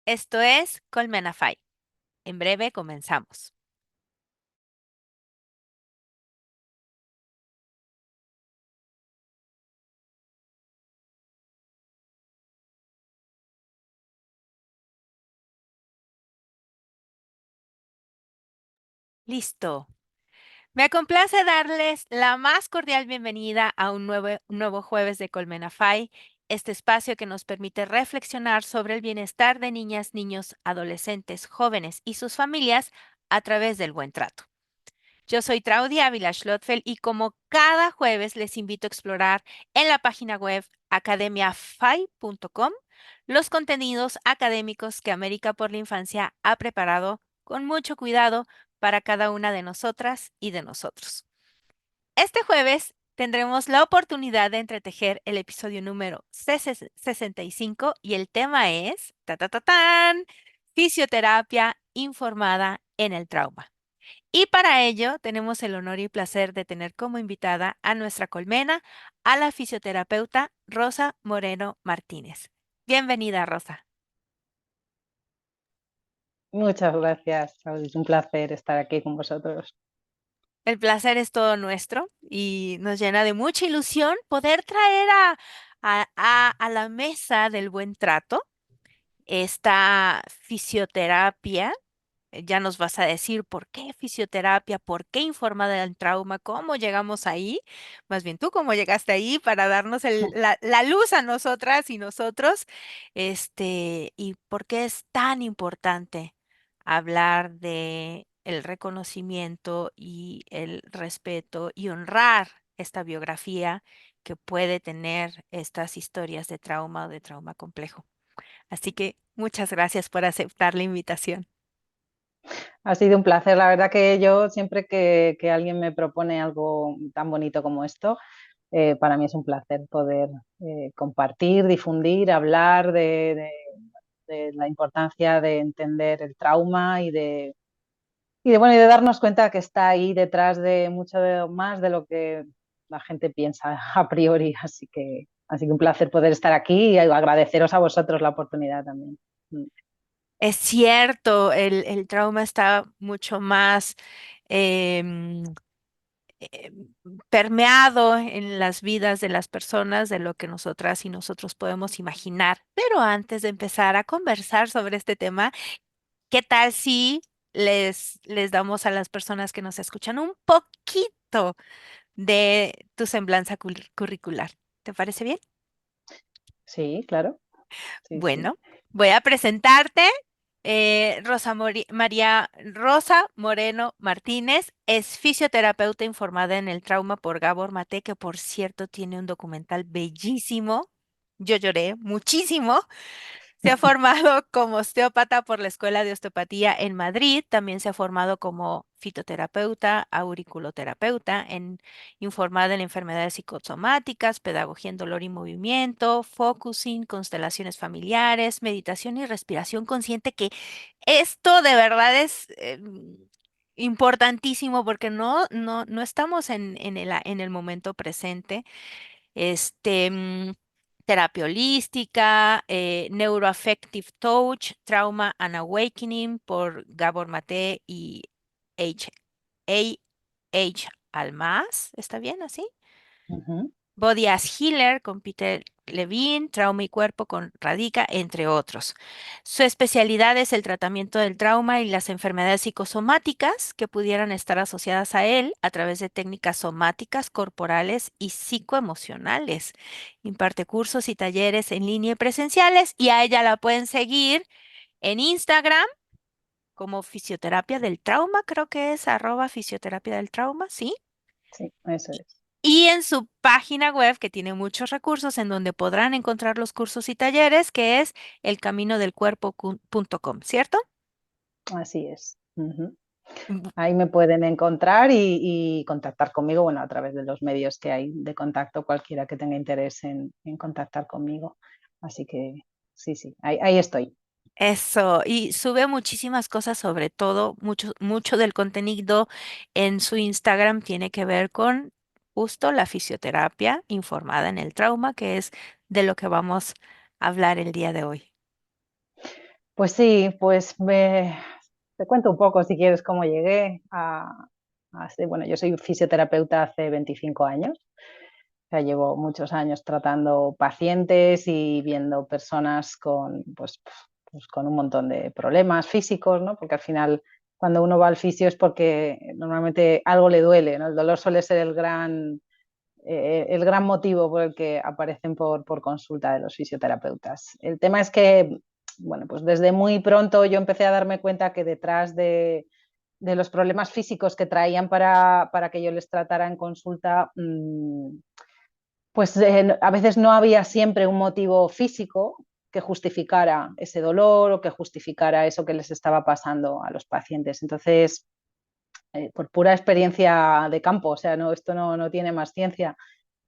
Esto es Colmenafy. En breve comenzamos. Listo. Me complace darles la más cordial bienvenida a un nuevo jueves de Colmenafy, este espacio que nos permite reflexionar sobre el bienestar de niñas, niños, adolescentes, jóvenes y sus familias a través del buen trato. Yo soy Traudy Ávila Schlotfeld y como cada jueves les invito a explorar en la página web academiafy.com los contenidos académicos que América por la Infancia ha preparado con mucho cuidado para cada una de nosotras y de nosotros. Este jueves tendremos la oportunidad de entretejer el episodio número 65 y el tema es fisioterapia informada en el trauma. Y para ello tenemos el honor y placer de tener como invitada a nuestra colmena a la fisioterapeuta Rosa Moreno Martínez. Bienvenida, Rosa. Muchas gracias, Saudi. Es un placer estar aquí con vosotros. El placer es todo nuestro y nos llena de mucha ilusión poder traer a la mesa del buen trato esta fisioterapia. Ya nos vas a decir por qué fisioterapia, por qué informada del trauma, cómo llegamos ahí, más bien tú cómo llegaste ahí para darnos la luz a nosotras y nosotros, y por qué es tan importante hablar de el reconocimiento y el respeto y honrar esta biografía que puede tener estas historias de trauma o de trauma complejo. Así que muchas gracias por aceptar la invitación. Ha sido un placer. La verdad que yo siempre que alguien me propone algo tan bonito como esto, para mí es un placer poder compartir, difundir, hablar de la importancia de entender el trauma bueno, y de darnos cuenta que está ahí detrás de mucho más de lo que la gente piensa a priori. Así que un placer poder estar aquí y agradeceros a vosotros la oportunidad también. Es cierto, el trauma está mucho más em, permeado en las vidas de las personas de lo que nosotras y nosotros podemos imaginar. Pero antes de empezar a conversar sobre este tema, ¿qué tal si les damos a las personas que nos escuchan un poquito de tu semblanza curricular? ¿Te parece bien? Sí, claro. Sí, sí. Bueno, voy a presentarte. María Rosa Moreno Martínez es fisioterapeuta informada en el trauma por Gabor Mate, que por cierto tiene un documental bellísimo. Yo lloré muchísimo. Se ha formado como osteópata por la Escuela de Osteopatía en Madrid. También se ha formado como fitoterapeuta, auriculoterapeuta, informada en enfermedades psicosomáticas, pedagogía en dolor y movimiento, focusing, constelaciones familiares, meditación y respiración consciente, que esto de verdad es importantísimo porque no estamos en el momento presente. Este, mm, Terapia holística, Neuroaffective Touch, Trauma and Awakening por Gabor Mate y H. A. H. Almaz. ¿Está bien así? Ujú. Body as Healer con Peter Levine, Trauma y Cuerpo con Radica, entre otros. Su especialidad es el tratamiento del trauma y las enfermedades psicosomáticas que pudieran estar asociadas a él a través de técnicas somáticas, corporales y psicoemocionales. Imparte cursos y talleres en línea y presenciales y a ella la pueden seguir en Instagram como Fisioterapia del Trauma, creo que es @fisioterapia del trauma, ¿sí? Sí, eso es. Y en su página web, que tiene muchos recursos, en donde podrán encontrar los cursos y talleres, que es elcaminodelcuerpo.com, ¿cierto? Así es. Ujú. Bu- Ahí me pueden encontrar y contactar conmigo, bueno, a través de los medios que hay de contacto, cualquiera que tenga interés en contactar conmigo. Así que sí, sí, ahí estoy. Eso, y sube muchísimas cosas, sobre todo, mucho del contenido en su Instagram tiene que ver con justo la fisioterapia informada en el trauma, que es de lo que vamos a hablar el día de hoy. Pues sí, te cuento un poco si quieres cómo llegué bueno, yo soy fisioterapeuta hace 25 años. O sea, llevo muchos años tratando pacientes y viendo personas pues con un montón de problemas físicos, ¿no? Porque al final, cuando uno va al fisio es porque normalmente algo le duele, ¿no? El dolor suele ser el gran motivo por el que aparecen por consulta de los fisioterapeutas. El tema es que, bueno, pues desde muy pronto yo empecé a darme cuenta que detrás de los problemas físicos que traían para que yo les tratara en consulta, pues a veces no había siempre un motivo físico que justificara ese dolor o que justificara eso que les estaba pasando a los pacientes. Entonces, por pura experiencia de campo, o sea, no, esto no tiene más ciencia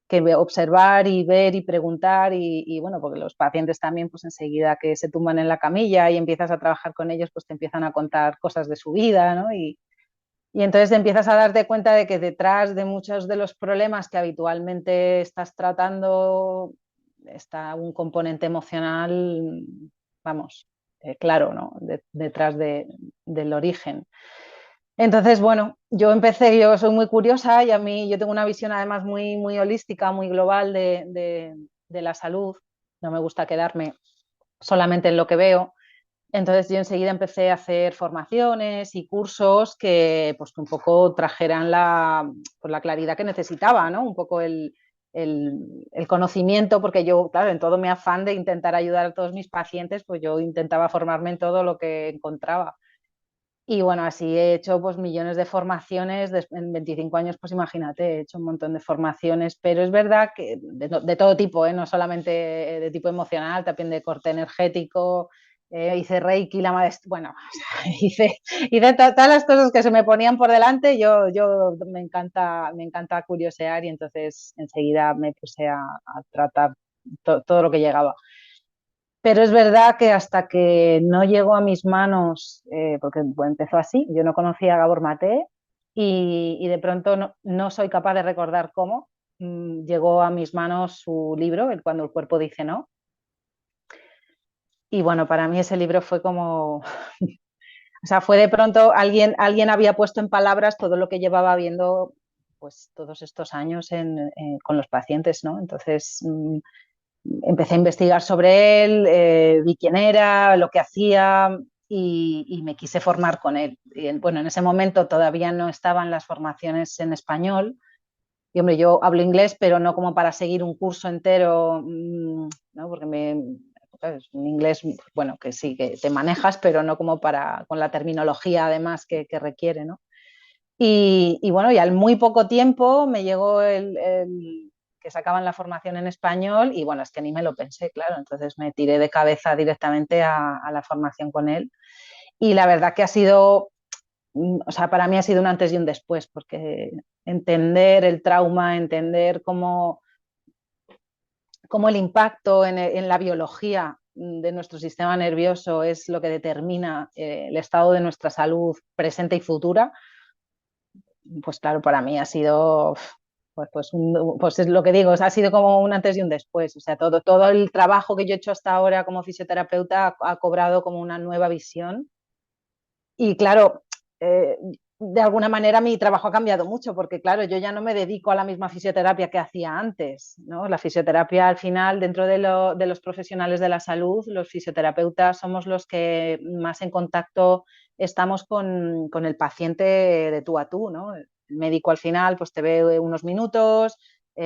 que observar y ver y preguntar bueno, porque los pacientes también pues enseguida que se tumban en la camilla y empiezas a trabajar con ellos, pues te empiezan a contar cosas de su vida, ¿no? Y entonces empiezas a darte cuenta de que detrás de muchos de los problemas que habitualmente estás tratando está un componente emocional, vamos, claro, ¿no? Detrás del origen. Entonces, bueno, yo soy muy curiosa y a mí yo tengo una visión además muy holística, muy global de la salud. No me gusta quedarme solamente en lo que veo. Entonces yo enseguida empecé a hacer formaciones y cursos que pues que un poco trajeran pues, la claridad que necesitaba, ¿no? Un poco el conocimiento, porque yo, claro, en todo mi afán de intentar ayudar a todos mis pacientes, pues yo intentaba formarme en todo lo que encontraba. Y bueno, así he hecho pues millones de formaciones, en 25 años pues imagínate, he hecho un montón de formaciones, pero es verdad que de todo tipo, ¿eh? No solamente de tipo emocional, también de corte energético, hice Reiki, bueno, hice todas las cosas que se me ponían por delante, yo me encanta curiosear y entonces enseguida me puse a tratar todo lo que llegaba. Pero es verdad que hasta que no llegó a mis manos, porque bueno, empezó así, yo no conocía a Gabor Maté y de pronto no soy capaz de recordar cómo llegó a mis manos su libro, Cuando el cuerpo dice no. Y bueno, para mí ese libro fue como, o sea, fue de pronto alguien había puesto en palabras todo lo que llevaba viendo pues todos estos años con los pacientes, ¿no? Entonces, empecé a investigar sobre él, vi quién era, lo que hacía y me quise formar con él. Y, bueno, en ese momento todavía no estaban las formaciones en español. Y hombre, yo hablo inglés, pero no como para seguir un curso entero, ¿no? Porque es un inglés, bueno, que sí, que te manejas, pero no como con la terminología además que requiere, ¿no? Bueno, y al muy poco tiempo me llegó que sacaban la formación en español y bueno, es que ni me lo pensé, claro, entonces me tiré de cabeza directamente a la formación con él y la verdad que ha sido, o sea, para mí ha sido un antes y un después, porque entender el trauma, entender cómo el impacto en la biología de nuestro sistema nervioso es lo que determina el estado de nuestra salud presente y futura, pues claro, para mí ha sido, pues es lo que digo, ha sido como un antes y un después. O sea, todo el trabajo que yo he hecho hasta ahora como fisioterapeuta ha cobrado como una nueva visión. Y claro, eh, de alguna manera mi trabajo ha cambiado mucho porque, claro, yo ya no me dedico a la misma fisioterapia que hacía antes, ¿no? La fisioterapia al final, dentro de los profesionales de la salud, los fisioterapeutas somos los que más en contacto estamos con el paciente de tú a tú, ¿no? El médico al final pues te ve unos minutos,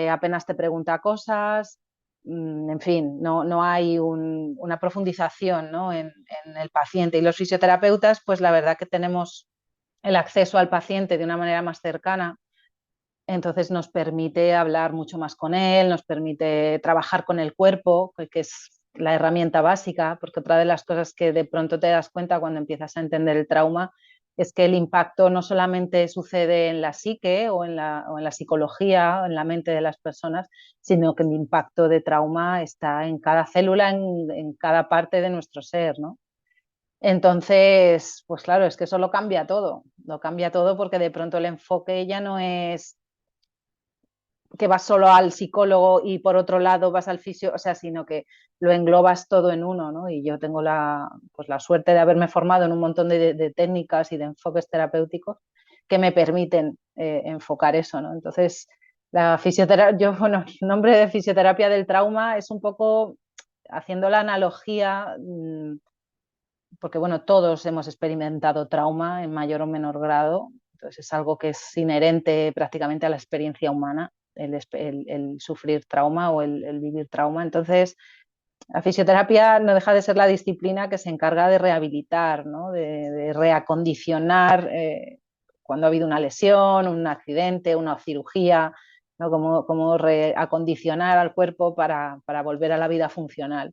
apenas te pregunta cosas, en fin, no hay una profundización, ¿no? en el paciente. Y los fisioterapeutas, pues la verdad que tenemos el acceso al paciente de una manera más cercana, entonces nos permite hablar mucho más con él, nos permite trabajar con el cuerpo, que es la herramienta básica, porque otra de las cosas que de pronto te das cuenta cuando empiezas a entender el trauma es que el impacto no solamente sucede en la psique o en la psicología, o en la mente de las personas, sino que el impacto de trauma está en cada célula, en cada parte de nuestro ser, ¿no? Entonces, pues claro, es que eso lo cambia todo porque de pronto el enfoque ya no es que vas solo al psicólogo y por otro lado vas al fisio, o sea, sino que lo englobas todo en uno, ¿no? Y yo tengo pues la suerte de haberme formado en un montón de técnicas y de enfoques terapéuticos que me permiten enfocar eso, ¿no? Entonces, la fisioterapia, yo, bueno, el nombre de fisioterapia del trauma es un poco haciendo la analogía, porque bueno, todos hemos experimentado trauma en mayor o menor grado, entonces es algo que es inherente prácticamente a la experiencia humana, el sufrir trauma o el vivir trauma. Entonces, la fisioterapia no deja de ser la disciplina que se encarga de rehabilitar, ¿no? De reacondicionar cuando ha habido una lesión, un accidente, una cirugía, ¿no? Como reacondicionar al cuerpo para volver a la vida funcional.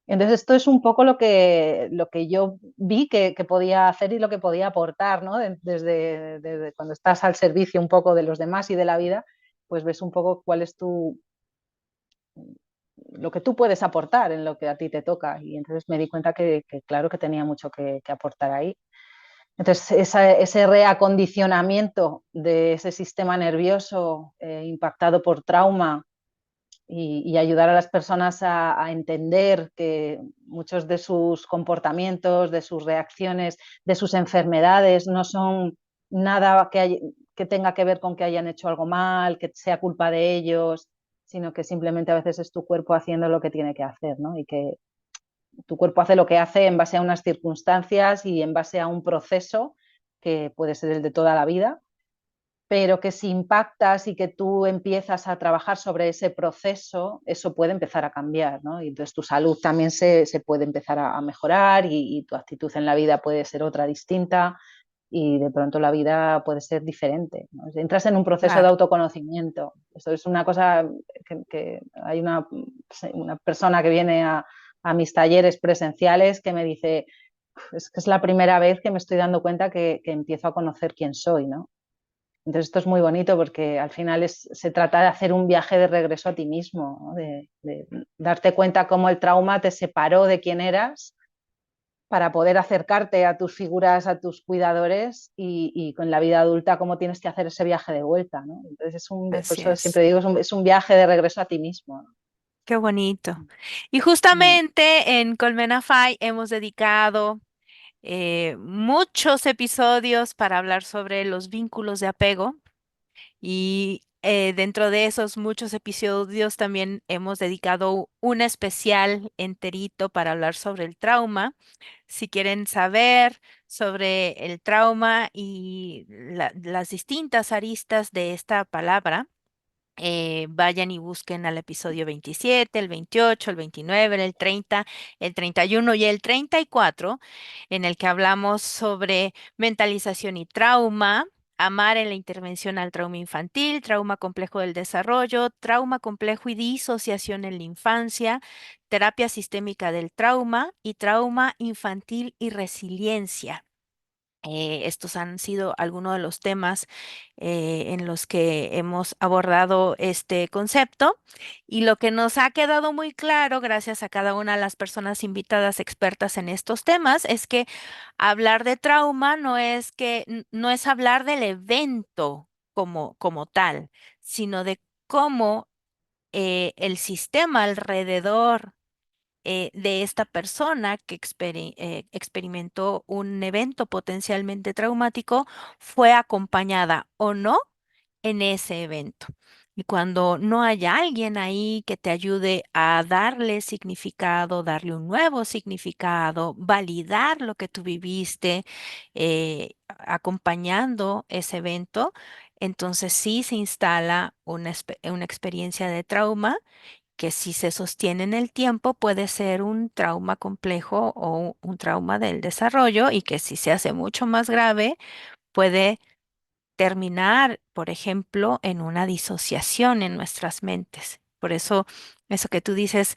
Entonces, esto es un poco lo que yo vi que podía hacer y lo que podía aportar, ¿no? Desde cuando estás al servicio un poco de los demás y de la vida, pues ves un poco cuál es lo que tú puedes aportar en lo que a ti te toca. Y entonces me di cuenta que claro que tenía mucho que aportar ahí. Entonces, ese reacondicionamiento de ese sistema nervioso impactado por trauma y ayudar a las personas a entender que muchos de sus comportamientos, de sus reacciones, de sus enfermedades no son nada que tenga que ver con que hayan hecho algo mal, que sea culpa de ellos, sino que simplemente a veces es tu cuerpo haciendo lo que tiene que hacer, ¿no? Y que tu cuerpo hace lo que hace en base a unas circunstancias y en base a un proceso que puede ser el de toda la vida, pero que si impactas y que tú empiezas a trabajar sobre ese proceso, eso puede empezar a cambiar, ¿no? Y entonces tu salud también se puede empezar a mejorar y tu actitud en la vida puede ser otra distinta y de pronto la vida puede ser diferente, ¿no? Entras en un proceso de Claro. autoconocimiento. Esto es una cosa que hay una persona que viene a mis talleres presenciales que me dice, es que es la primera vez que me estoy dando cuenta que empiezo a conocer quién soy, ¿no? Entonces esto es muy bonito porque al final se trata de hacer un viaje de regreso a ti mismo, ¿no? De darte cuenta cómo el trauma te separó de quién eras para poder acercarte a tus figuras, a tus cuidadores y con la vida adulta cómo tienes que hacer ese viaje de vuelta, ¿no? Entonces por Así eso es. siempre digo, es un viaje de regreso a ti mismo, ¿no? Qué bonito. Y Mm. justamente en Colmena Fi hemos dedicado muchos episodios para hablar sobre los vínculos de apego y dentro de esos muchos episodios también hemos dedicado un especial enterito para hablar sobre el trauma. Si quieren saber sobre el trauma y las distintas aristas de esta palabra, vayan y busquen al episodio 27, el 28, el 29, el 30, el 31 y el 34, en el que hablamos sobre mentalización y trauma, amar en la intervención al trauma infantil, trauma complejo del desarrollo, trauma complejo y disociación en la infancia, terapia sistémica del trauma y trauma infantil y resiliencia. Estos han sido algunos de los temas en los que hemos abordado este concepto y lo que nos ha quedado muy claro, gracias a cada una de las personas invitadas expertas en estos temas, es que hablar de trauma no es hablar del evento como tal, sino de cómo el sistema alrededor de esta persona que experimentó un evento potencialmente traumático fue acompañada o no en ese evento. Y cuando no hay alguien ahí que te ayude a darle significado, darle un nuevo significado, validar lo que tú viviste, acompañando ese evento, entonces sí se instala una experiencia de trauma que si se sostiene en el tiempo puede ser un trauma complejo o un trauma del desarrollo y que si se hace mucho más grave puede terminar, por ejemplo, en una disociación en nuestras mentes. Por eso, eso que tú dices,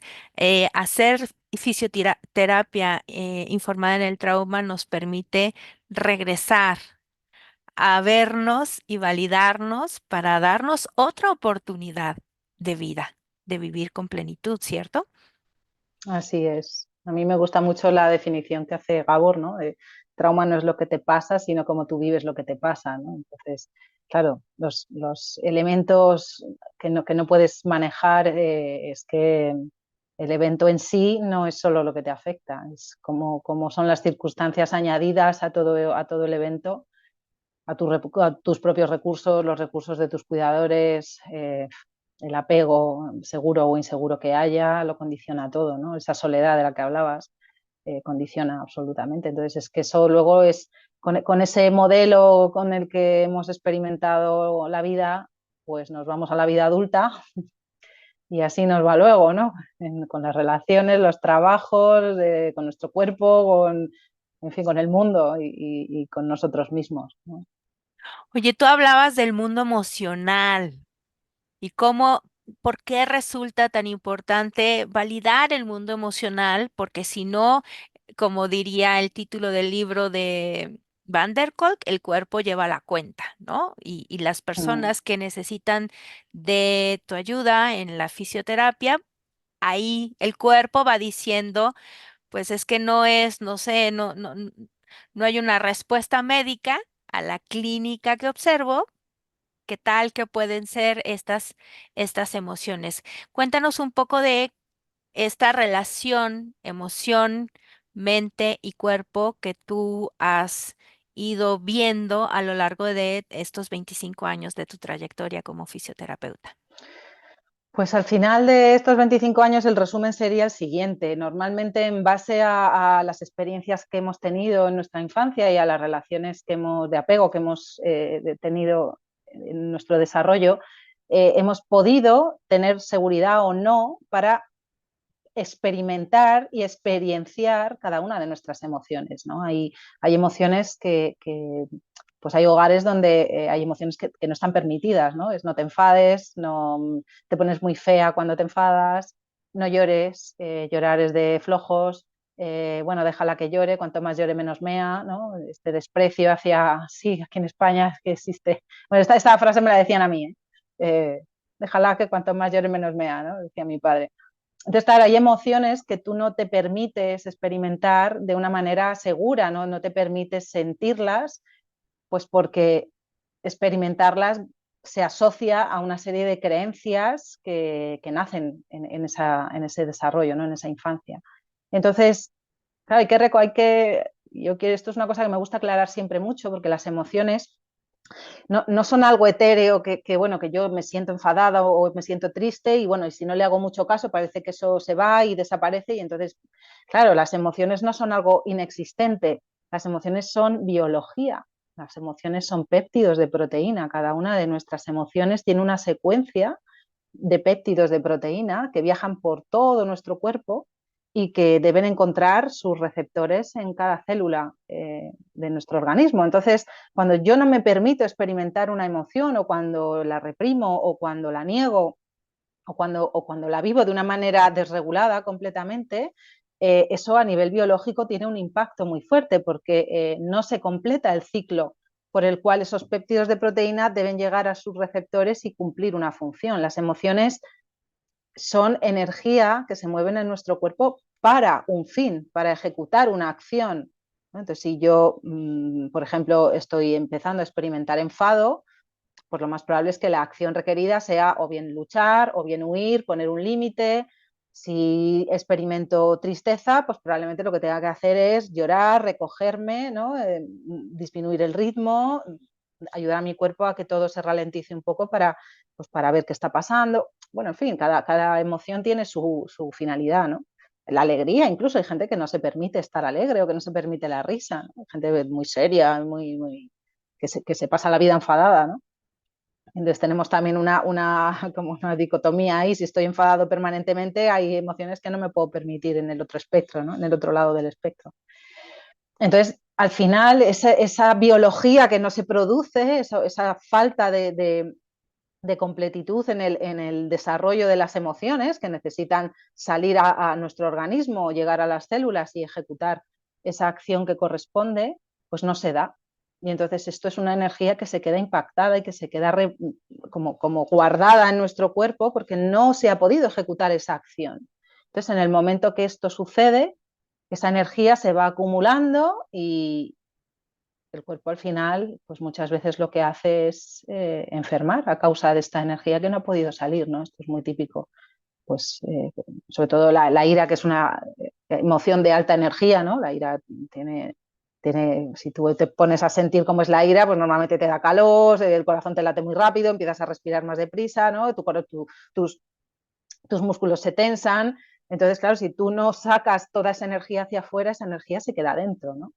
hacer fisioterapia informada en el trauma nos permite regresar a vernos y validarnos para darnos otra oportunidad de vida, de vivir con plenitud, ¿cierto? Así es, A mí me gusta mucho la definición que hace Gabor, ¿no? Trauma no es lo que te pasa, sino cómo tú vives lo que te pasa, ¿no? Entonces, claro, los elementos que no puedes manejar es que el evento en sí no es solo lo que te afecta, es como son las circunstancias añadidas a todo el evento, a tus propios recursos, los recursos de tus cuidadores, el apego seguro o inseguro que haya, lo condiciona todo, ¿no? Esa soledad de la que hablabas condiciona absolutamente. Entonces, es que eso luego es, con ese modelo con el que hemos experimentado la vida, pues nos vamos a la vida adulta y así nos va luego, ¿no? Con las relaciones, los trabajos, con nuestro cuerpo, en fin, con el mundo y con nosotros mismos, ¿no? Oye, tú hablabas del mundo emocional y cómo, por qué resulta tan importante validar el mundo emocional, porque si no, como diría el título del libro de Van der Kolk, el cuerpo lleva la cuenta, ¿no? Y las Mm. personas que necesitan de tu ayuda en la fisioterapia, ahí el cuerpo va diciendo, pues es que no es, no sé, no hay una respuesta médica a la clínica que observo. ¿Qué tal que pueden ser estas emociones? Cuéntanos un poco de esta relación, emoción, mente y cuerpo que tú has ido viendo a lo largo de estos 25 años de tu trayectoria como fisioterapeuta. Pues al final de estos 25 años el resumen sería el siguiente. Normalmente en base a las experiencias que hemos tenido en nuestra infancia y a las relaciones de apego que hemos tenido en nuestro desarrollo, hemos podido tener seguridad o no para experimentar y experienciar cada una de nuestras emociones, ¿no? Hay emociones pues hay hogares donde hay emociones que no están permitidas, ¿no? No te enfades, no te pones muy fea cuando te enfadas, no llores, llorar es de flojos, bueno, déjala que llore, cuanto más llore menos mea, ¿no? Este desprecio hacia, sí, aquí en España es que existe, bueno, esta frase me la decían a mí, ¿eh? Déjala que cuanto más llore menos mea, ¿no? Decía mi padre. Entonces, claro, hay emociones que tú no te permites experimentar de una manera segura, ¿no? No te permites sentirlas, pues porque experimentarlas se asocia a una serie de creencias que nacen en ese desarrollo, ¿no? En esa infancia. Entonces, claro, esto es una cosa que me gusta aclarar siempre mucho, porque las emociones no son algo etéreo bueno, que yo me siento enfadada o me siento triste y bueno, y si no le hago mucho caso parece que eso se va y desaparece y entonces, claro, las emociones no son algo inexistente, las emociones son biología, las emociones son péptidos de proteína, cada una de nuestras emociones tiene una secuencia de péptidos de proteína que viajan por todo nuestro cuerpo y que deben encontrar sus receptores en cada célula de nuestro organismo. Entonces, cuando yo no me permito experimentar una emoción o cuando la reprimo o cuando la niego o cuando la vivo de una manera desregulada completamente, eso a nivel biológico tiene un impacto muy fuerte porque no se completa el ciclo por el cual esos péptidos de proteína deben llegar a sus receptores y cumplir una función. Las emociones son energía que se mueven en nuestro cuerpo para un fin, para ejecutar una acción, ¿no? Entonces, si yo, por ejemplo, estoy empezando a experimentar enfado, pues lo más probable es que la acción requerida sea o bien luchar, o bien huir, poner un límite. Si experimento tristeza, pues probablemente lo que tenga que hacer es llorar, recogerme, ¿no? Disminuir el ritmo, ayudar a mi cuerpo a que todo se ralentice un poco pues para ver qué está pasando. Bueno, en fin, cada emoción tiene su finalidad, ¿no? La alegría, incluso hay gente que no se permite estar alegre o que no se permite la risa, ¿no? Hay gente muy seria, que se pasa la vida enfadada, ¿no? Entonces tenemos también como una dicotomía ahí, si estoy enfadado permanentemente, hay emociones que no me puedo permitir en el otro espectro, ¿no? En el otro lado del espectro. Entonces, al final, esa biología que no se produce, esa falta de completitud en el desarrollo de las emociones que necesitan salir a nuestro organismo, llegar a las células y ejecutar esa acción que corresponde, pues no se da. Y entonces esto es una energía que se queda impactada y que se queda como guardada en nuestro cuerpo porque no se ha podido ejecutar esa acción. Entonces, en el momento que esto sucede, esa energía se va acumulando y el cuerpo al final, pues muchas veces lo que hace es enfermar a causa de esta energía que no ha podido salir, ¿no? Esto es muy típico, pues sobre todo la ira, que es una emoción de alta energía, ¿no? La ira si tú te pones a sentir cómo es la ira, pues normalmente te da calor, el corazón te late muy rápido, empiezas a respirar más deprisa, ¿no? Tus, tus músculos se tensan. Entonces, claro, si tú no sacas toda esa energía hacia afuera, esa energía se queda dentro, ¿no?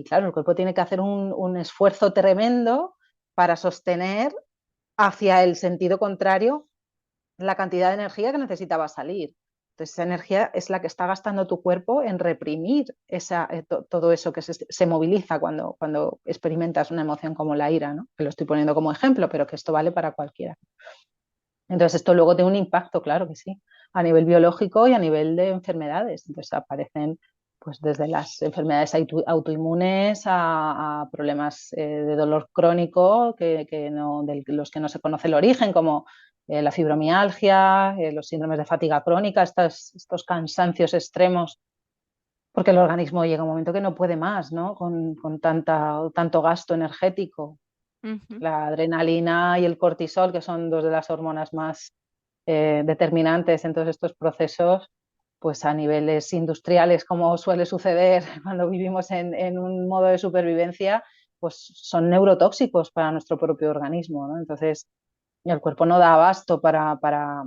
Claro, el cuerpo tiene que hacer un esfuerzo tremendo para sostener hacia el sentido contrario la cantidad de energía que necesitaba salir. Entonces, esa energía es la que está gastando tu cuerpo en reprimir todo eso que se moviliza cuando experimentas una emoción como la ira, ¿no? Que lo estoy poniendo como ejemplo, pero que esto vale para cualquiera. Entonces, esto luego tiene un impacto, claro que sí, a nivel biológico y a nivel de enfermedades. Entonces, aparecen pues desde las enfermedades autoinmunes a problemas de dolor crónico de los que no se conoce el origen, como la fibromialgia, los síndromes de fatiga crónica, estos cansancios extremos, porque el organismo llega un momento que no puede más, ¿no? Con tanto gasto energético. Ujú. La adrenalina y el cortisol, que son dos de las hormonas más determinantes en todos estos procesos, pues a niveles industriales, como suele suceder cuando vivimos en un modo de supervivencia, pues son neurotóxicos para nuestro propio organismo, ¿no? Entonces, el cuerpo no da abasto para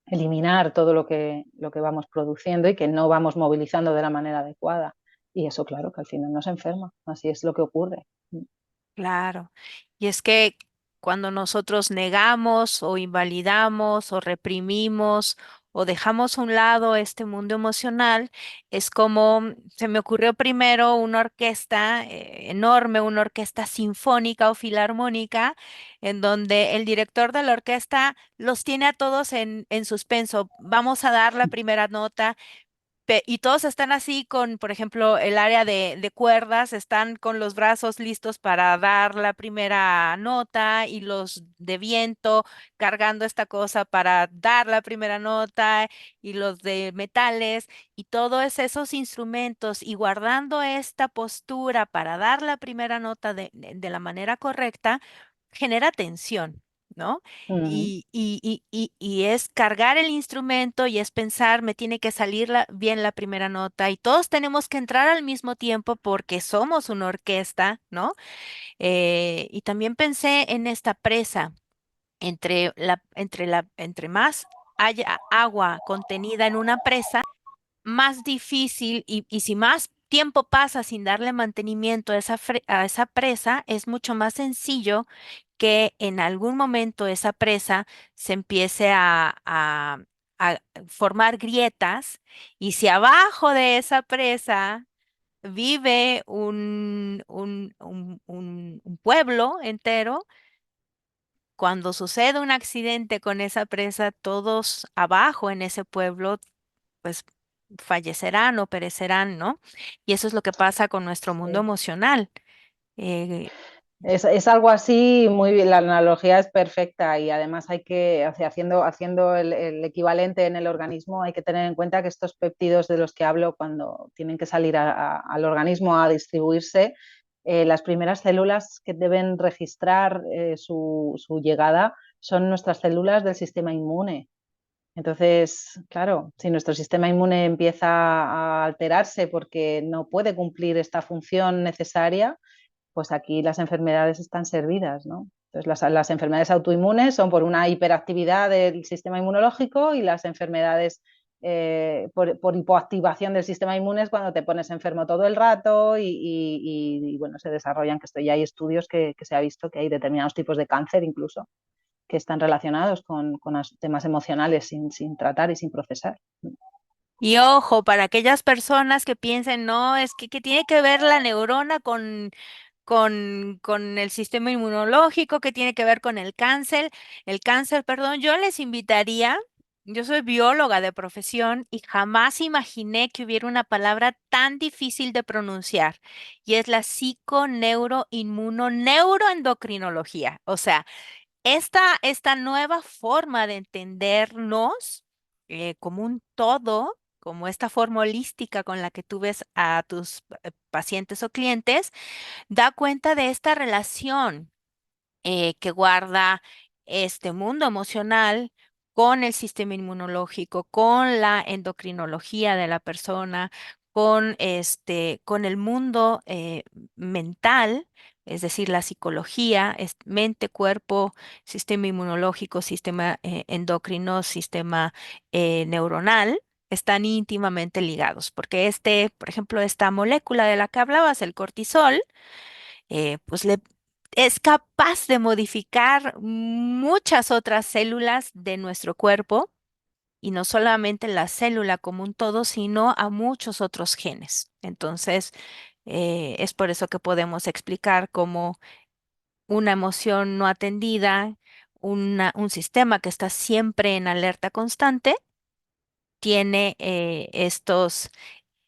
eliminar todo lo que vamos produciendo y que no vamos movilizando de la manera adecuada. Y eso, claro, que al final nos enferma. Así es lo que ocurre. Claro. Y es que cuando nosotros negamos o invalidamos o reprimimos o dejamos a un lado este mundo emocional, es como se me ocurrió primero una orquesta enorme, una orquesta sinfónica o filarmónica, en donde el director de la orquesta los tiene a todos en suspenso. Vamos a dar la primera nota. Y todos están así con, por ejemplo, el área de cuerdas, están con los brazos listos para dar la primera nota y los de viento cargando esta cosa para dar la primera nota y los de metales y todos esos instrumentos y guardando esta postura para dar la primera nota de la manera correcta, genera tensión. ¿No? Mm, Y es cargar el instrumento y es pensar, me tiene que salir bien la primera nota y todos tenemos que entrar al mismo tiempo porque somos una orquesta, ¿no? Y también pensé en esta presa entre más haya agua contenida en una presa, más difícil y si más tiempo pasa sin darle mantenimiento a a esa presa, es mucho más sencillo que en algún momento esa presa se empiece a formar grietas y si abajo de esa presa vive un pueblo entero, cuando sucede un accidente con esa presa, todos abajo en ese pueblo, pues fallecerán o perecerán, ¿no? Y eso es lo que pasa con nuestro mundo sí. emocional. Eh, Es algo así, muy bien, la analogía es perfecta y además hay que, o sea, haciendo el equivalente en el organismo, hay que tener en cuenta que estos péptidos de los que hablo cuando tienen que salir al organismo a distribuirse, las primeras células que deben registrar su llegada son nuestras células del sistema inmune. Entonces, claro, si nuestro sistema inmune empieza a alterarse porque no puede cumplir esta función necesaria, pues aquí las enfermedades están servidas, ¿no? Entonces, las enfermedades autoinmunes son por una hiperactividad del sistema inmunológico y las enfermedades por hipoactivación del sistema inmune es cuando te pones enfermo todo el rato bueno, se desarrollan, que esto ya hay estudios que se ha visto que hay determinados tipos de cáncer incluso que están relacionados con temas emocionales sin tratar y sin procesar. y ojo, para aquellas personas que piensen, no, es que tiene que ver la neurona con el sistema inmunológico, que tiene que ver con el cáncer, perdón, yo les invitaría, yo soy bióloga de profesión y jamás imaginé que hubiera una palabra tan difícil de pronunciar y es la neuroendocrinología. O sea, esta nueva forma de entendernos como un todo. como esta forma holística con la que tú ves a tus pacientes o clientes, da cuenta de esta relación que guarda este mundo emocional con el sistema inmunológico, con la endocrinología de la persona, con el mundo mental, es decir, la psicología, es mente, cuerpo, sistema inmunológico, sistema endocrino, sistema neuronal. Están íntimamente ligados, porque por ejemplo, esta molécula de la que hablabas, el cortisol, pues es capaz de modificar muchas otras células de nuestro cuerpo y no solamente la célula como un todo, sino a muchos otros genes. Entonces, es por eso que podemos explicar cómo una emoción no atendida, un sistema que está siempre en alerta constante, tiene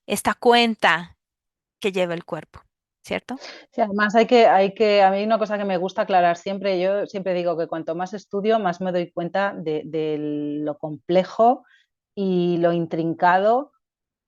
esta cuenta que lleva el cuerpo, ¿cierto? Sí, además a mí hay una cosa que me gusta aclarar siempre, yo siempre digo que cuanto más estudio, más me doy cuenta de lo complejo y lo intrincado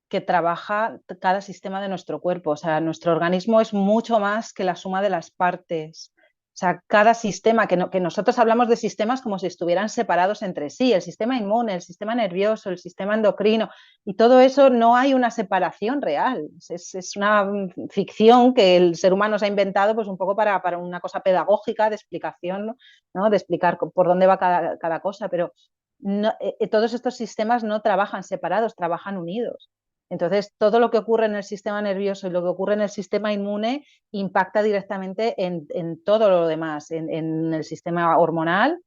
que trabaja cada sistema de nuestro cuerpo. O sea, nuestro organismo es mucho más que la suma de las partes. O sea, cada sistema, que nosotros hablamos de sistemas como si estuvieran separados entre sí, el sistema inmune, el sistema nervioso, el sistema endocrino, y todo eso no hay una separación real. Es una ficción que el ser humano se ha inventado pues un poco para una cosa pedagógica de explicación, ¿no? De explicar por dónde va cada cosa, pero no, todos estos sistemas no trabajan separados, trabajan unidos. Entonces, todo lo que ocurre en el sistema nervioso y lo que ocurre en el sistema inmune impacta directamente en todo lo demás, en el sistema hormonal,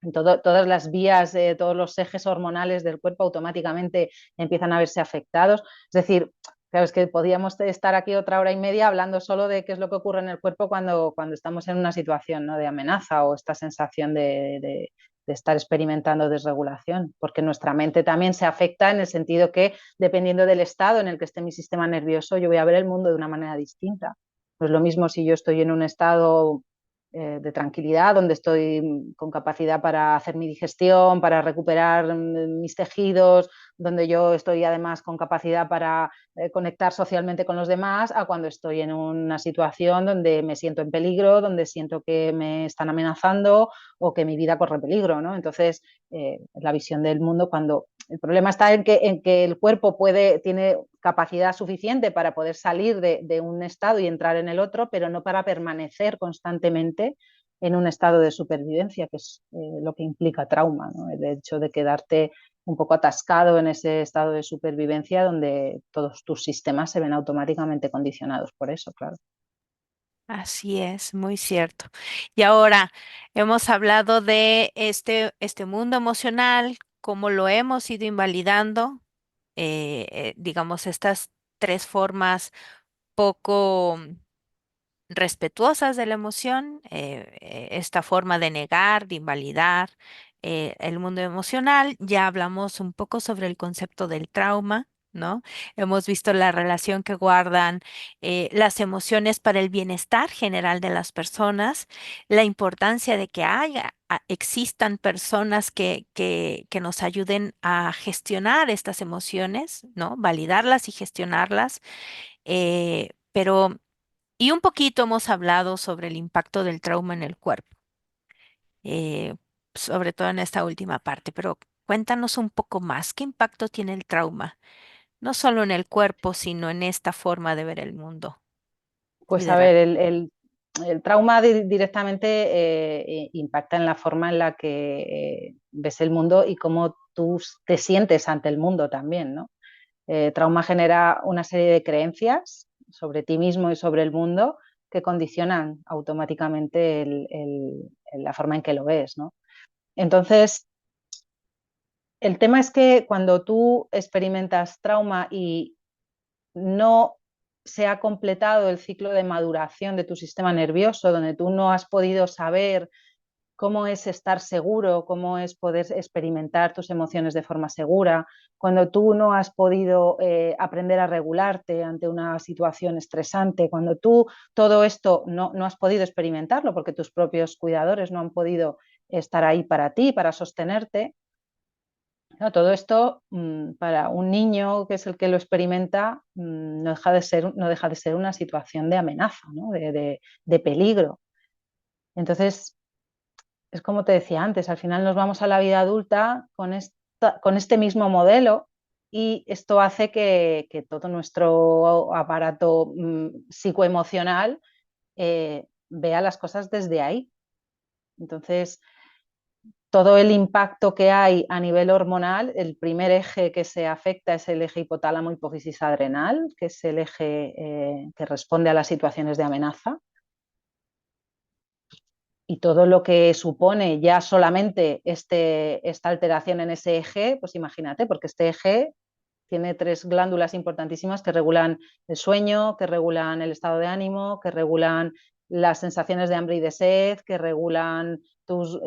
en todas las vías, todos los ejes hormonales del cuerpo automáticamente empiezan a verse afectados. Es decir, claro, es que podríamos estar aquí otra hora y media hablando solo de qué es lo que ocurre en el cuerpo cuando estamos en una situación, ¿no?, de amenaza o esta sensación de estar experimentando desregulación, porque nuestra mente también se afecta en el sentido que, dependiendo del estado en el que esté mi sistema nervioso, yo voy a ver el mundo de una manera distinta. No es lo mismo si yo estoy en un estado de tranquilidad, donde estoy con capacidad para hacer mi digestión, para recuperar mis tejidos, donde yo estoy además con capacidad para conectar socialmente con los demás, a cuando estoy en una situación donde me siento en peligro, donde siento que me están amenazando o que mi vida corre peligro, ¿no? Entonces, la visión del mundo, cuando el problema está en que el cuerpo tiene capacidad suficiente para poder salir de un estado y entrar en el otro, pero no para permanecer constantemente en un estado de supervivencia, que es lo que implica trauma, ¿no? El hecho de quedarte un poco atascado en ese estado de supervivencia donde todos tus sistemas se ven automáticamente condicionados por eso, claro. Así es, muy cierto. Y ahora hemos hablado de este mundo emocional, cómo lo hemos ido invalidando, digamos, estas tres formas poco respetuosas de la emoción, esta forma de negar, de invalidar el mundo emocional. Ya hablamos un poco sobre el concepto del trauma, ¿no? Hemos visto la relación que guardan las emociones para el bienestar general de las personas, la importancia de que existan personas que nos ayuden a gestionar estas emociones, ¿no? Validarlas y gestionarlas. Pero y un poquito hemos hablado sobre el impacto del trauma en el cuerpo, eh, sobre todo en esta última parte, pero cuéntanos un poco más, ¿qué impacto tiene el trauma? No solo en el cuerpo, sino en esta forma de ver el mundo y Pues de a ver, el trauma directamente impacta en la forma en la que ves el mundo y cómo tú te sientes ante el mundo también, ¿no? Trauma genera una serie de creencias sobre ti mismo y sobre el mundo que condicionan automáticamente la forma en que lo ves, ¿no? Entonces, el tema es que cuando tú experimentas trauma y no se ha completado el ciclo de maduración de tu sistema nervioso, donde tú no has podido saber cómo es estar seguro, cómo es poder experimentar tus emociones de forma segura, cuando tú no has podido aprender a regularte ante una situación estresante, cuando tú todo esto no has podido experimentarlo porque tus propios cuidadores no han podido estar ahí para ti, para sostenerte, ¿no? Todo esto para un niño que es el que lo experimenta no deja de ser una situación de amenaza, ¿no? De peligro. Entonces, es como te decía antes, al final nos vamos a la vida adulta con este mismo modelo y esto hace que todo nuestro aparato psicoemocional vea las cosas desde ahí. Entonces, todo el impacto que hay a nivel hormonal, el primer eje que se afecta es el eje hipotálamo hipófisis adrenal, que es el eje que responde a las situaciones de amenaza. Y todo lo que supone ya solamente esta alteración en ese eje, pues imagínate, porque este eje tiene tres glándulas importantísimas que regulan el sueño, que regulan el estado de ánimo, que regulan las sensaciones de hambre y de sed, que regulan tus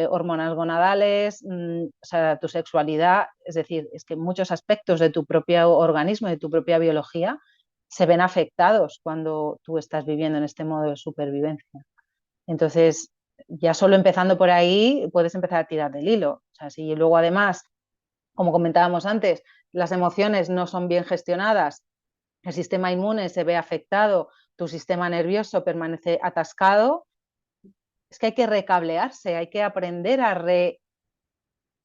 hormonas gonadales, o sea, tu sexualidad. Es decir, es que muchos aspectos de tu propio organismo, de tu propia biología, se ven afectados cuando tú estás viviendo en este modo de supervivencia. Entonces, ya solo empezando por ahí, puedes empezar a tirar del hilo. O sea, si luego además, como comentábamos antes, las emociones no son bien gestionadas, el sistema inmune se ve afectado, tu sistema nervioso permanece atascado, es que hay que recablearse, hay que aprender a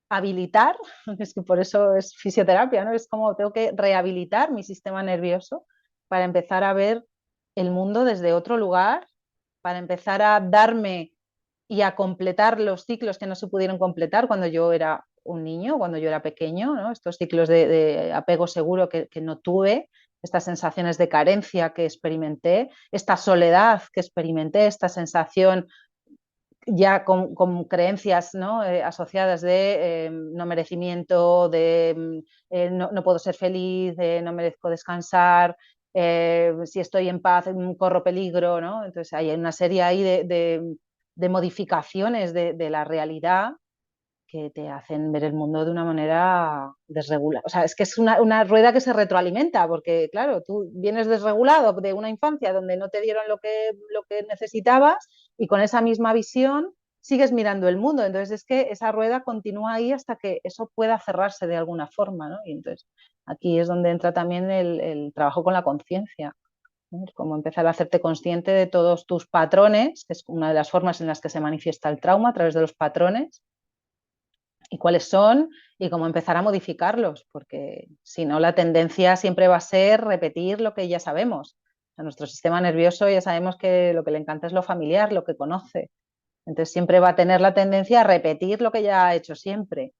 rehabilitar, es que por eso es fisioterapia, ¿no? Es como tengo que rehabilitar mi sistema nervioso para empezar a ver el mundo desde otro lugar, para empezar a darme y a completar los ciclos que no se pudieron completar cuando yo era un niño, cuando yo era pequeño, ¿no? Estos ciclos de apego seguro que no tuve, estas sensaciones de carencia que experimenté, esta soledad que experimenté, esta sensación ya con creencias, ¿no? Asociadas de no merecimiento, de no puedo ser feliz, de no merezco descansar, si estoy en paz corro peligro, ¿no? Entonces hay una serie ahí de modificaciones de la realidad que te hacen ver el mundo de una manera desregulada. O sea, es que es una rueda que se retroalimenta, porque claro, tú vienes desregulado de una infancia donde no te dieron lo que necesitabas y con esa misma visión sigues mirando el mundo. Entonces es que esa rueda continúa ahí hasta que eso pueda cerrarse de alguna forma, ¿no? Y entonces aquí es donde entra también el trabajo con la conciencia, ¿no? Como empezar a hacerte consciente de todos tus patrones, que es una de las formas en las que se manifiesta el trauma, a través de los patrones, y cuáles son y cómo empezar a modificarlos, porque si no la tendencia siempre va a ser repetir lo que ya sabemos. A nuestro sistema nervioso ya sabemos que lo que le encanta es lo familiar, lo que conoce. Entonces siempre va a tener la tendencia a repetir lo que ya ha hecho siempre.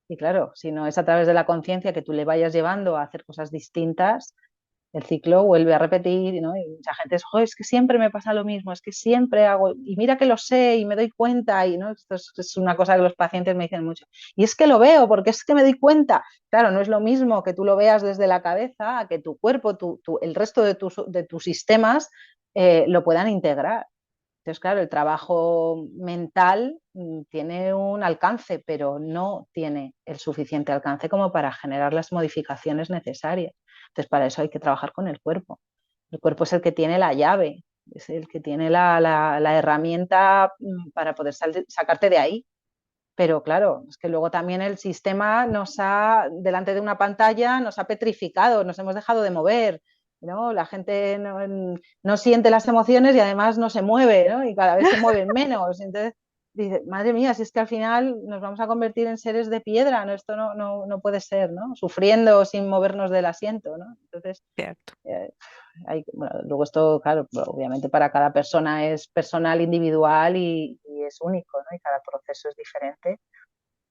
Y claro, si no es a través de la conciencia que tú le vayas llevando a hacer cosas distintas, el ciclo vuelve a repetir, ¿no? Y mucha gente es, es que siempre me pasa lo mismo, es que siempre hago, y mira que lo sé y me doy cuenta, y ¿no? Esto es una cosa que los pacientes me dicen mucho. Y es que lo veo, porque es que me doy cuenta. Claro, no es lo mismo que tú lo veas desde la cabeza a que tu cuerpo, el resto de tus sistemas lo puedan integrar. Entonces, claro, el trabajo mental tiene un alcance, pero no tiene el suficiente alcance como para generar las modificaciones necesarias. Entonces, para eso hay que trabajar con el cuerpo. El cuerpo es el que tiene la llave, es el que tiene la herramienta para poder sacarte de ahí. Pero claro, es que luego también el sistema delante de una pantalla, nos ha petrificado, nos hemos dejado de mover, ¿no? La gente no siente las emociones y además no se mueve, ¿no? Y cada vez se mueven menos. Entonces, dice, madre mía, si es que al final nos vamos a convertir en seres de piedra, ¿no? Esto no puede ser, ¿no? Sufriendo sin movernos del asiento, ¿no? Entonces, Cierto. eh, bueno, luego esto, claro, obviamente para cada persona es personal, individual y es único, ¿no? Y cada proceso es diferente.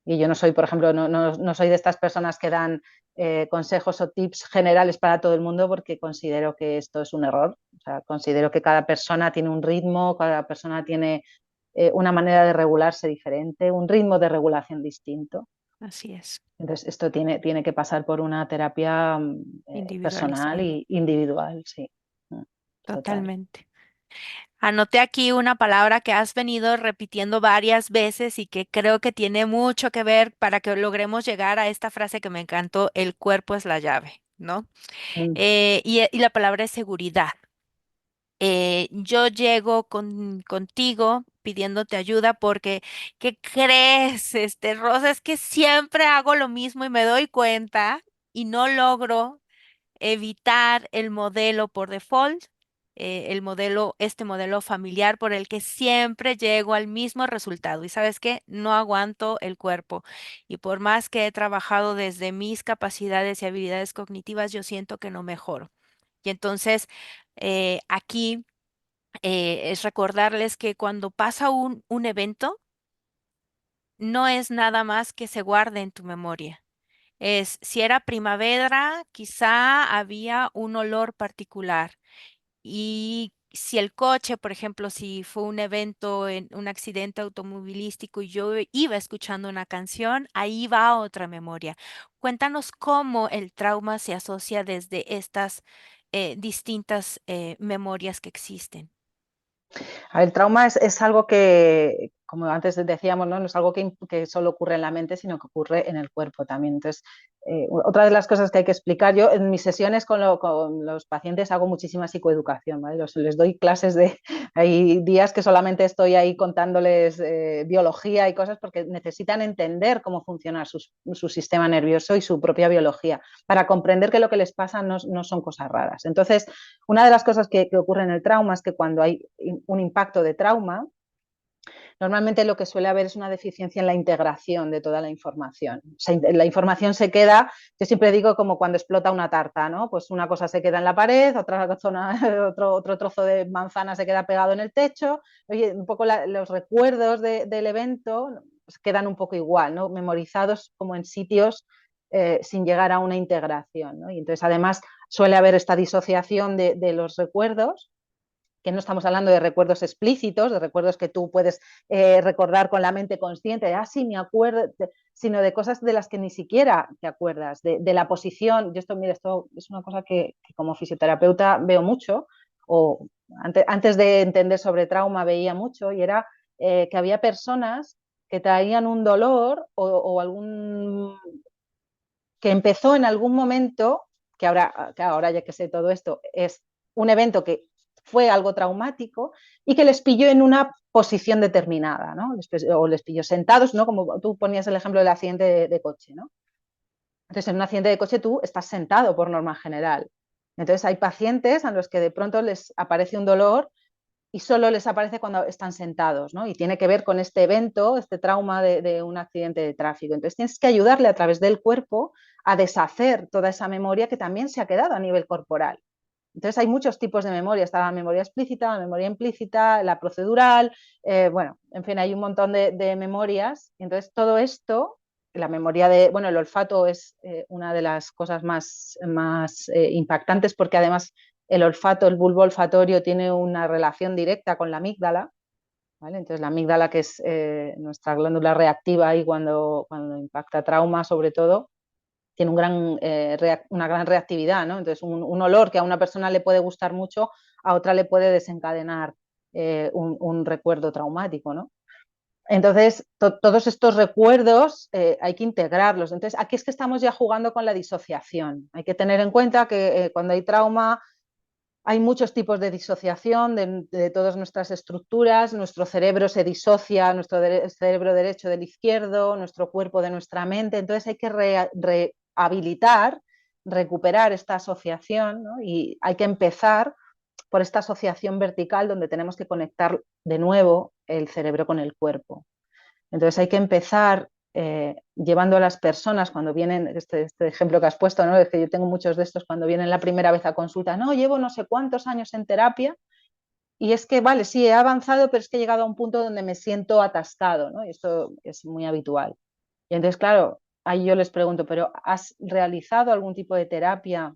Y yo no soy, por ejemplo, no soy de estas personas que dan consejos o tips generales para todo el mundo porque considero que esto es un error. O sea, considero que cada persona tiene un ritmo, cada persona tiene una manera de regularse diferente, un ritmo de regulación distinto. Así es, Entonces, esto tiene que pasar por una terapia personal individualizada, e individual, sí. Mm, Total. totalmente. Anoté aquí una palabra que has venido repitiendo varias veces y que creo que tiene mucho que ver para que logremos llegar a esta frase que me encantó, el cuerpo es la llave, ¿no? Mm, Y la palabra es seguridad. Yo llego contigo pidiéndote ayuda porque, ¿qué crees, Rosa? Es que siempre hago lo mismo y me doy cuenta y no logro evitar el modelo por default, este modelo familiar por el que siempre llego al mismo resultado. Y sabes qué, no aguanto el cuerpo. Y por más que he trabajado desde mis capacidades y habilidades cognitivas, yo siento que no mejoro. Y entonces, aquí es recordarles que cuando pasa un evento, no es nada más que se guarde en tu memoria. Es, si era primavera, quizá había un olor particular. Y si el coche, por ejemplo, si fue un evento, en un accidente automovilístico y yo iba escuchando una canción, ahí va otra memoria. Cuéntanos cómo el trauma se asocia desde estas distintas memorias que existen. A ver, el trauma es algo que, como antes decíamos, ¿no? No es algo que solo ocurre en la mente, sino que ocurre en el cuerpo también. Entonces, otra de las cosas que hay que explicar, yo en mis sesiones con los pacientes hago muchísima psicoeducación, ¿vale? Les doy clases de, hay días que solamente estoy ahí contándoles biología y cosas porque necesitan entender cómo funciona su sistema nervioso y su propia biología para comprender que lo que les pasa no son cosas raras. Entonces, una de las cosas que ocurre en el trauma es que cuando hay un impacto de trauma, normalmente lo que suele haber es una deficiencia en la integración de toda la información. O sea, la información se queda, yo siempre digo como cuando explota una tarta, ¿no? Pues una cosa se queda en la pared, otra zona, otro trozo de manzana se queda pegado en el techo. Oye, un poco los recuerdos del evento pues, quedan un poco igual, ¿no? Memorizados como en sitios sin llegar a una integración, ¿no? Y entonces además suele haber esta disociación de los recuerdos, que no estamos hablando de recuerdos explícitos, de recuerdos que tú puedes recordar con la mente consciente, de, sí, me acuerdo, sino de cosas de las que ni siquiera te acuerdas, de la posición. Yo mira, esto es una cosa que como fisioterapeuta veo mucho, o antes de entender sobre trauma veía mucho, y era que había personas que traían un dolor o algún que empezó en algún momento, que ahora ya que sé todo esto, es un evento que fue algo traumático y que les pilló en una posición determinada, ¿no? O les pilló sentados, ¿no? Como tú ponías el ejemplo del accidente de coche, ¿no? Entonces, en un accidente de coche tú estás sentado por norma general. Entonces, hay pacientes a los que de pronto les aparece un dolor y solo les aparece cuando están sentados, ¿no? Y tiene que ver con este evento, este trauma de un accidente de tráfico. Entonces tienes que ayudarle a través del cuerpo a deshacer toda esa memoria que también se ha quedado a nivel corporal. Entonces hay muchos tipos de memoria, está la memoria explícita, la memoria implícita, la procedural, bueno, en fin, hay un montón de memorias. Entonces todo esto, la memoria bueno, el olfato es una de las cosas más impactantes porque además el olfato, el bulbo olfatorio tiene una relación directa con la amígdala, ¿vale? Entonces la amígdala, que es nuestra glándula reactiva ahí cuando impacta trauma sobre todo, tiene una gran reactividad, ¿no? Entonces un olor que a una persona le puede gustar mucho, a otra le puede desencadenar un recuerdo traumático, ¿no? Entonces, todos estos recuerdos hay que integrarlos. Entonces, aquí es que estamos ya jugando con la disociación. Hay que tener en cuenta que cuando hay trauma hay muchos tipos de disociación de todas nuestras estructuras, nuestro cerebro se disocia, nuestro cerebro derecho del izquierdo, nuestro cuerpo de nuestra mente, entonces hay que rehabilitar, recuperar esta asociación, ¿no? Y hay que empezar por esta asociación vertical donde tenemos que conectar de nuevo el cerebro con el cuerpo. Entonces hay que empezar llevando a las personas cuando vienen, este ejemplo que has puesto, ¿no? Es que yo tengo muchos de estos cuando vienen la primera vez a consulta, no, llevo no sé cuántos años en terapia y es que, vale, sí, he avanzado, pero es que he llegado a un punto donde me siento atascado, ¿no? Y esto es muy habitual. Y entonces, claro, ahí yo les pregunto, ¿pero has realizado algún tipo de terapia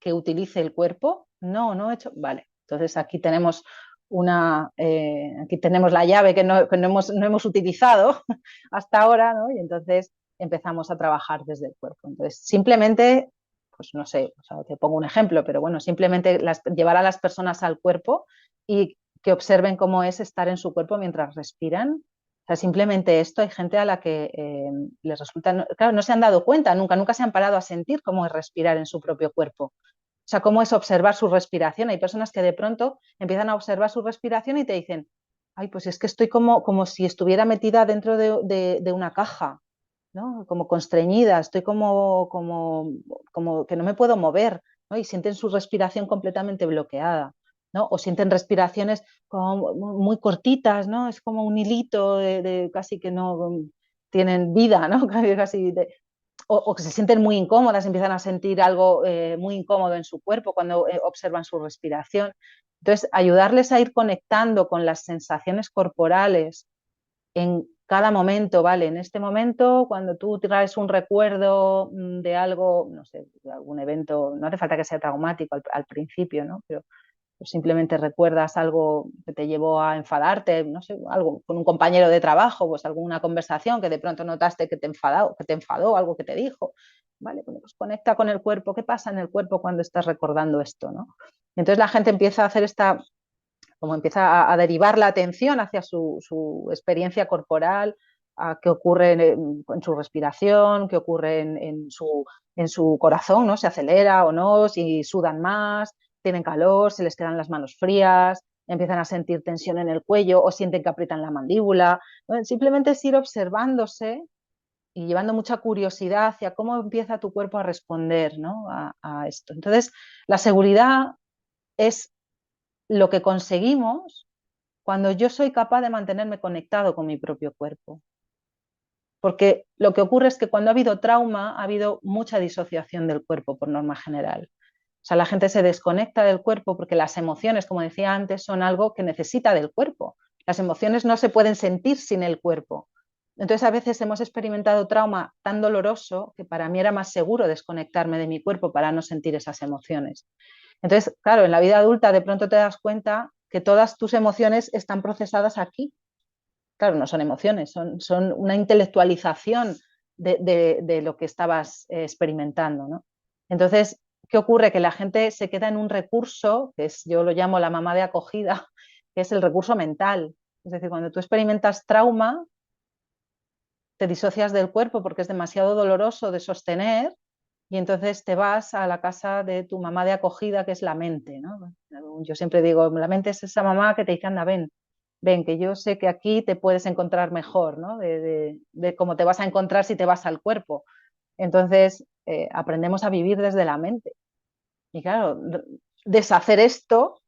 que utilice el cuerpo? No, no he hecho. Vale, entonces aquí tenemos la llave que no hemos utilizado hasta ahora, ¿no? Y entonces empezamos a trabajar desde el cuerpo. Entonces, simplemente, pues no sé, o sea, te pongo un ejemplo, pero bueno, simplemente llevar a las personas al cuerpo y que observen cómo es estar en su cuerpo mientras respiran. O sea, simplemente esto hay gente a la que les resulta, claro, no se han dado cuenta nunca se han parado a sentir cómo es respirar en su propio cuerpo. O sea, cómo es observar su respiración. Hay personas que de pronto empiezan a observar su respiración y te dicen, ay, pues es que estoy como si estuviera metida dentro de una caja, ¿no? Como constreñida, estoy como que no me puedo mover, ¿no? Y sienten su respiración completamente bloqueada, ¿no? O sienten respiraciones como muy cortitas, ¿no? Es como un hilito casi que no tienen vida, ¿no? Casi o que se sienten muy incómodas, empiezan a sentir algo muy incómodo en su cuerpo cuando observan su respiración. Entonces, ayudarles a ir conectando con las sensaciones corporales en cada momento, ¿vale? En este momento, cuando tú traes un recuerdo de algo, no sé, de algún evento, no hace falta que sea traumático al principio, ¿no? Pero pues simplemente recuerdas algo que te llevó a enfadarte, no sé, algo con un compañero de trabajo, pues alguna conversación que de pronto notaste que te enfadó, algo que te dijo, ¿vale? Bueno, pues conecta con el cuerpo. ¿Qué pasa en el cuerpo cuando estás recordando esto, no? Entonces la gente empieza a hacer como empieza derivar la atención hacia su experiencia corporal, a qué ocurre en su respiración, qué ocurre en su corazón, ¿no? Se acelera o no, si sudan más, tienen calor, se les quedan las manos frías, empiezan a sentir tensión en el cuello o sienten que aprietan la mandíbula. Bueno, simplemente es ir observándose y llevando mucha curiosidad hacia cómo empieza tu cuerpo a responder, ¿no? a esto. Entonces, la seguridad es lo que conseguimos cuando yo soy capaz de mantenerme conectado con mi propio cuerpo. Porque lo que ocurre es que cuando ha habido trauma, ha habido mucha disociación del cuerpo por norma general. O sea, la gente se desconecta del cuerpo porque las emociones, como decía antes, son algo que necesita del cuerpo. Las emociones no se pueden sentir sin el cuerpo. Entonces, a veces hemos experimentado trauma tan doloroso que para mí era más seguro desconectarme de mi cuerpo para no sentir esas emociones. Entonces, claro, en la vida adulta de pronto te das cuenta que todas tus emociones están procesadas aquí. Claro, no son emociones, son una intelectualización de lo que estabas experimentando, ¿no? Entonces, ¿qué ocurre? Que la gente se queda en un recurso, que es, yo lo llamo la mamá de acogida, que es el recurso mental. Es decir, cuando tú experimentas trauma, te disocias del cuerpo porque es demasiado doloroso de sostener y entonces te vas a la casa de tu mamá de acogida, que es la mente, ¿no? Yo siempre digo, la mente es esa mamá que te dice, anda, ven, que yo sé que aquí te puedes encontrar mejor, ¿no? De cómo te vas a encontrar si te vas al cuerpo. Entonces, aprendemos a vivir desde la mente. Y claro, deshacer esto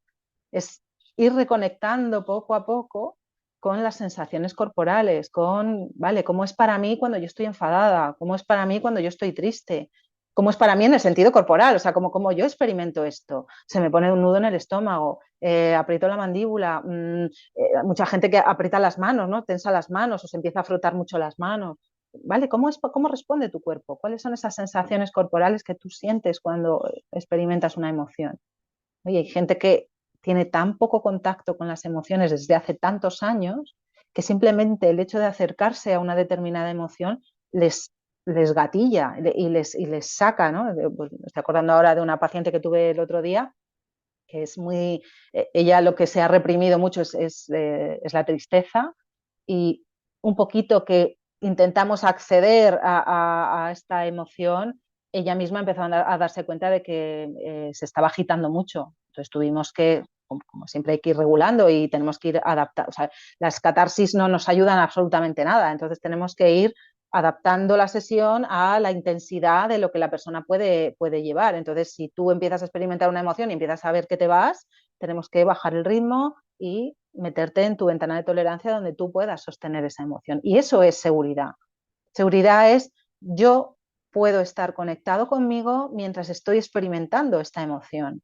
es ir reconectando poco a poco con las sensaciones corporales, con, vale, cómo es para mí cuando yo estoy enfadada, cómo es para mí cuando yo estoy triste, cómo es para mí en el sentido corporal, o sea, cómo yo experimento esto. Se me pone un nudo en el estómago, aprieto la mandíbula, mucha gente que aprieta las manos, ¿no? Tensa las manos o se empieza a frotar mucho las manos. ¿Vale? ¿Cómo responde tu cuerpo? ¿Cuáles son esas sensaciones corporales que tú sientes cuando experimentas una emoción? Oye, hay gente que tiene tan poco contacto con las emociones desde hace tantos años que simplemente el hecho de acercarse a una determinada emoción les, les gatilla y les saca, ¿no? Pues me estoy acordando ahora de una paciente que tuve el otro día, que es muy, ella lo que se ha reprimido mucho es la tristeza y un poquito que intentamos acceder a esta emoción, ella misma empezó a darse cuenta de que se estaba agitando mucho. Entonces tuvimos que, como siempre hay que ir regulando y tenemos que ir adaptando. O sea, las catarsis no nos ayudan absolutamente nada, entonces tenemos que ir adaptando la sesión a la intensidad de lo que la persona puede llevar. Entonces, si tú empiezas a experimentar una emoción y empiezas a ver que te vas, tenemos que bajar el ritmo y meterte en tu ventana de tolerancia donde tú puedas sostener esa emoción. Y eso es seguridad. Seguridad es yo puedo estar conectado conmigo mientras estoy experimentando esta emoción,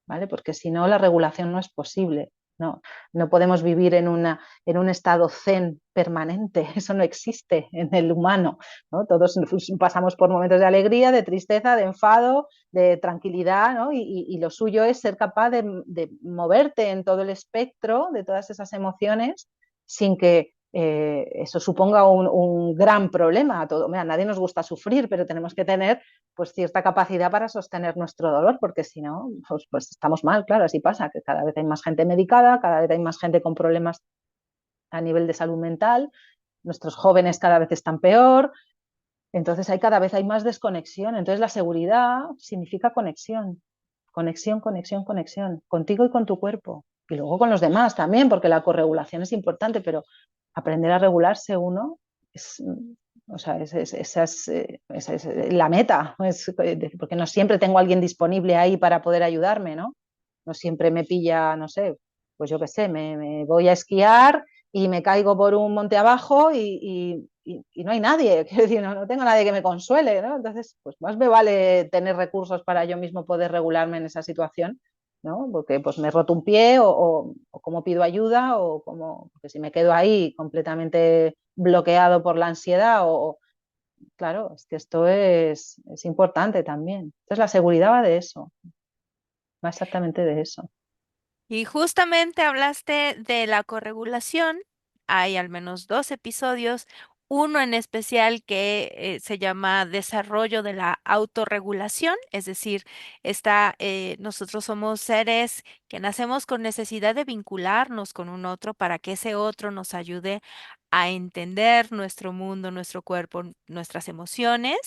¿vale? Porque si no, la regulación no es posible. No, no podemos vivir en un estado zen permanente, eso no existe en el humano, ¿no? Todos pasamos por momentos de alegría, de tristeza, de enfado, de tranquilidad, ¿no? Y lo suyo es ser capaz de moverte en todo el espectro de todas esas emociones sin que eso suponga un gran problema. Mira, a nadie nos gusta sufrir, pero tenemos que tener pues cierta capacidad para sostener nuestro dolor, porque si no, pues estamos mal, claro, así pasa, que cada vez hay más gente medicada, cada vez hay más gente con problemas a nivel de salud mental, nuestros jóvenes cada vez están peor, entonces cada vez hay más desconexión, entonces la seguridad significa conexión, conexión, conexión, conexión, contigo y con tu cuerpo. y luego con los demás también, porque la corregulación es importante, pero aprender a regularse uno es, o sea, esa es la meta, porque no siempre tengo a alguien disponible ahí para poder ayudarme, ¿no? No siempre me pilla, no sé, pues yo qué sé, me voy a esquiar y me caigo por un monte abajo y no hay nadie, quiero decir, no tengo nadie que me consuele, ¿no? Entonces, pues más me vale tener recursos para yo mismo poder regularme en esa situación, ¿no? Porque pues me he roto un pie o cómo pido ayuda o como, porque si me quedo ahí completamente bloqueado por la ansiedad claro, es que esto es importante también. Entonces la seguridad va de eso, va exactamente de eso. Y justamente hablaste de la corregulación. Hay al menos dos episodios, uno en especial que se llama Desarrollo de la autorregulación, es decir, nosotros somos seres que nacemos con necesidad de vincularnos con un otro para que ese otro nos ayude a entender nuestro mundo, nuestro cuerpo, nuestras emociones,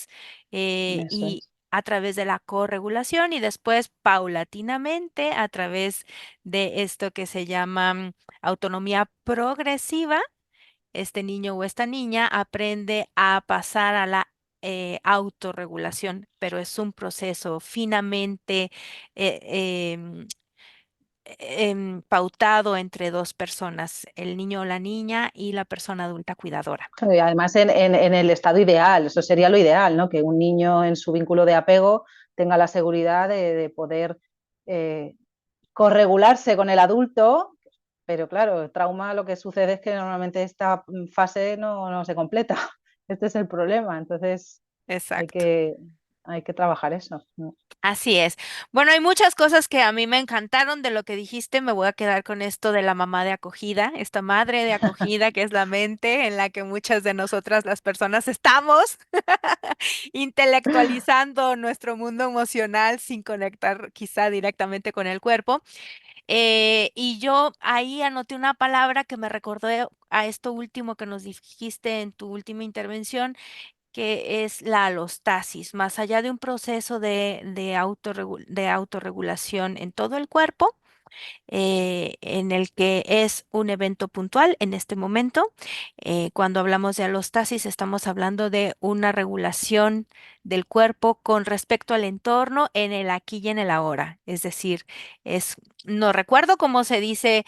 Eso y es. a través de la corregulación y después paulatinamente a través de esto que se llama autonomía progresiva, este niño o esta niña aprende a pasar a la autorregulación, pero es un proceso finamente eh, em, pautado entre dos personas, el niño o la niña y la persona adulta cuidadora. Y además en el estado ideal, eso sería lo ideal, ¿no? Que un niño en su vínculo de apego tenga la seguridad de poder eh, corregularse con el adulto, pero claro, el trauma lo que sucede es que normalmente esta fase no se completa. Este es el problema, entonces hay Exacto. que, hay que trabajar eso. Así es. Bueno, hay muchas cosas que a mí me encantaron de lo que dijiste. Me voy a quedar con esto de la mamá de acogida, esta madre de acogida que es la mente en la que muchas de nosotras las personas estamos intelectualizando nuestro mundo emocional sin conectar quizá directamente con el cuerpo. Y yo ahí anoté una palabra que me recordó a esto último que nos dijiste en tu última intervención, que es la alostasis, más allá de un proceso de autorregulación en todo el cuerpo, en el que es un evento puntual en este momento. Cuando hablamos de alostasis, estamos hablando de una regulación del cuerpo con respecto al entorno en el aquí y en el ahora. Es decir, no recuerdo cómo se dice,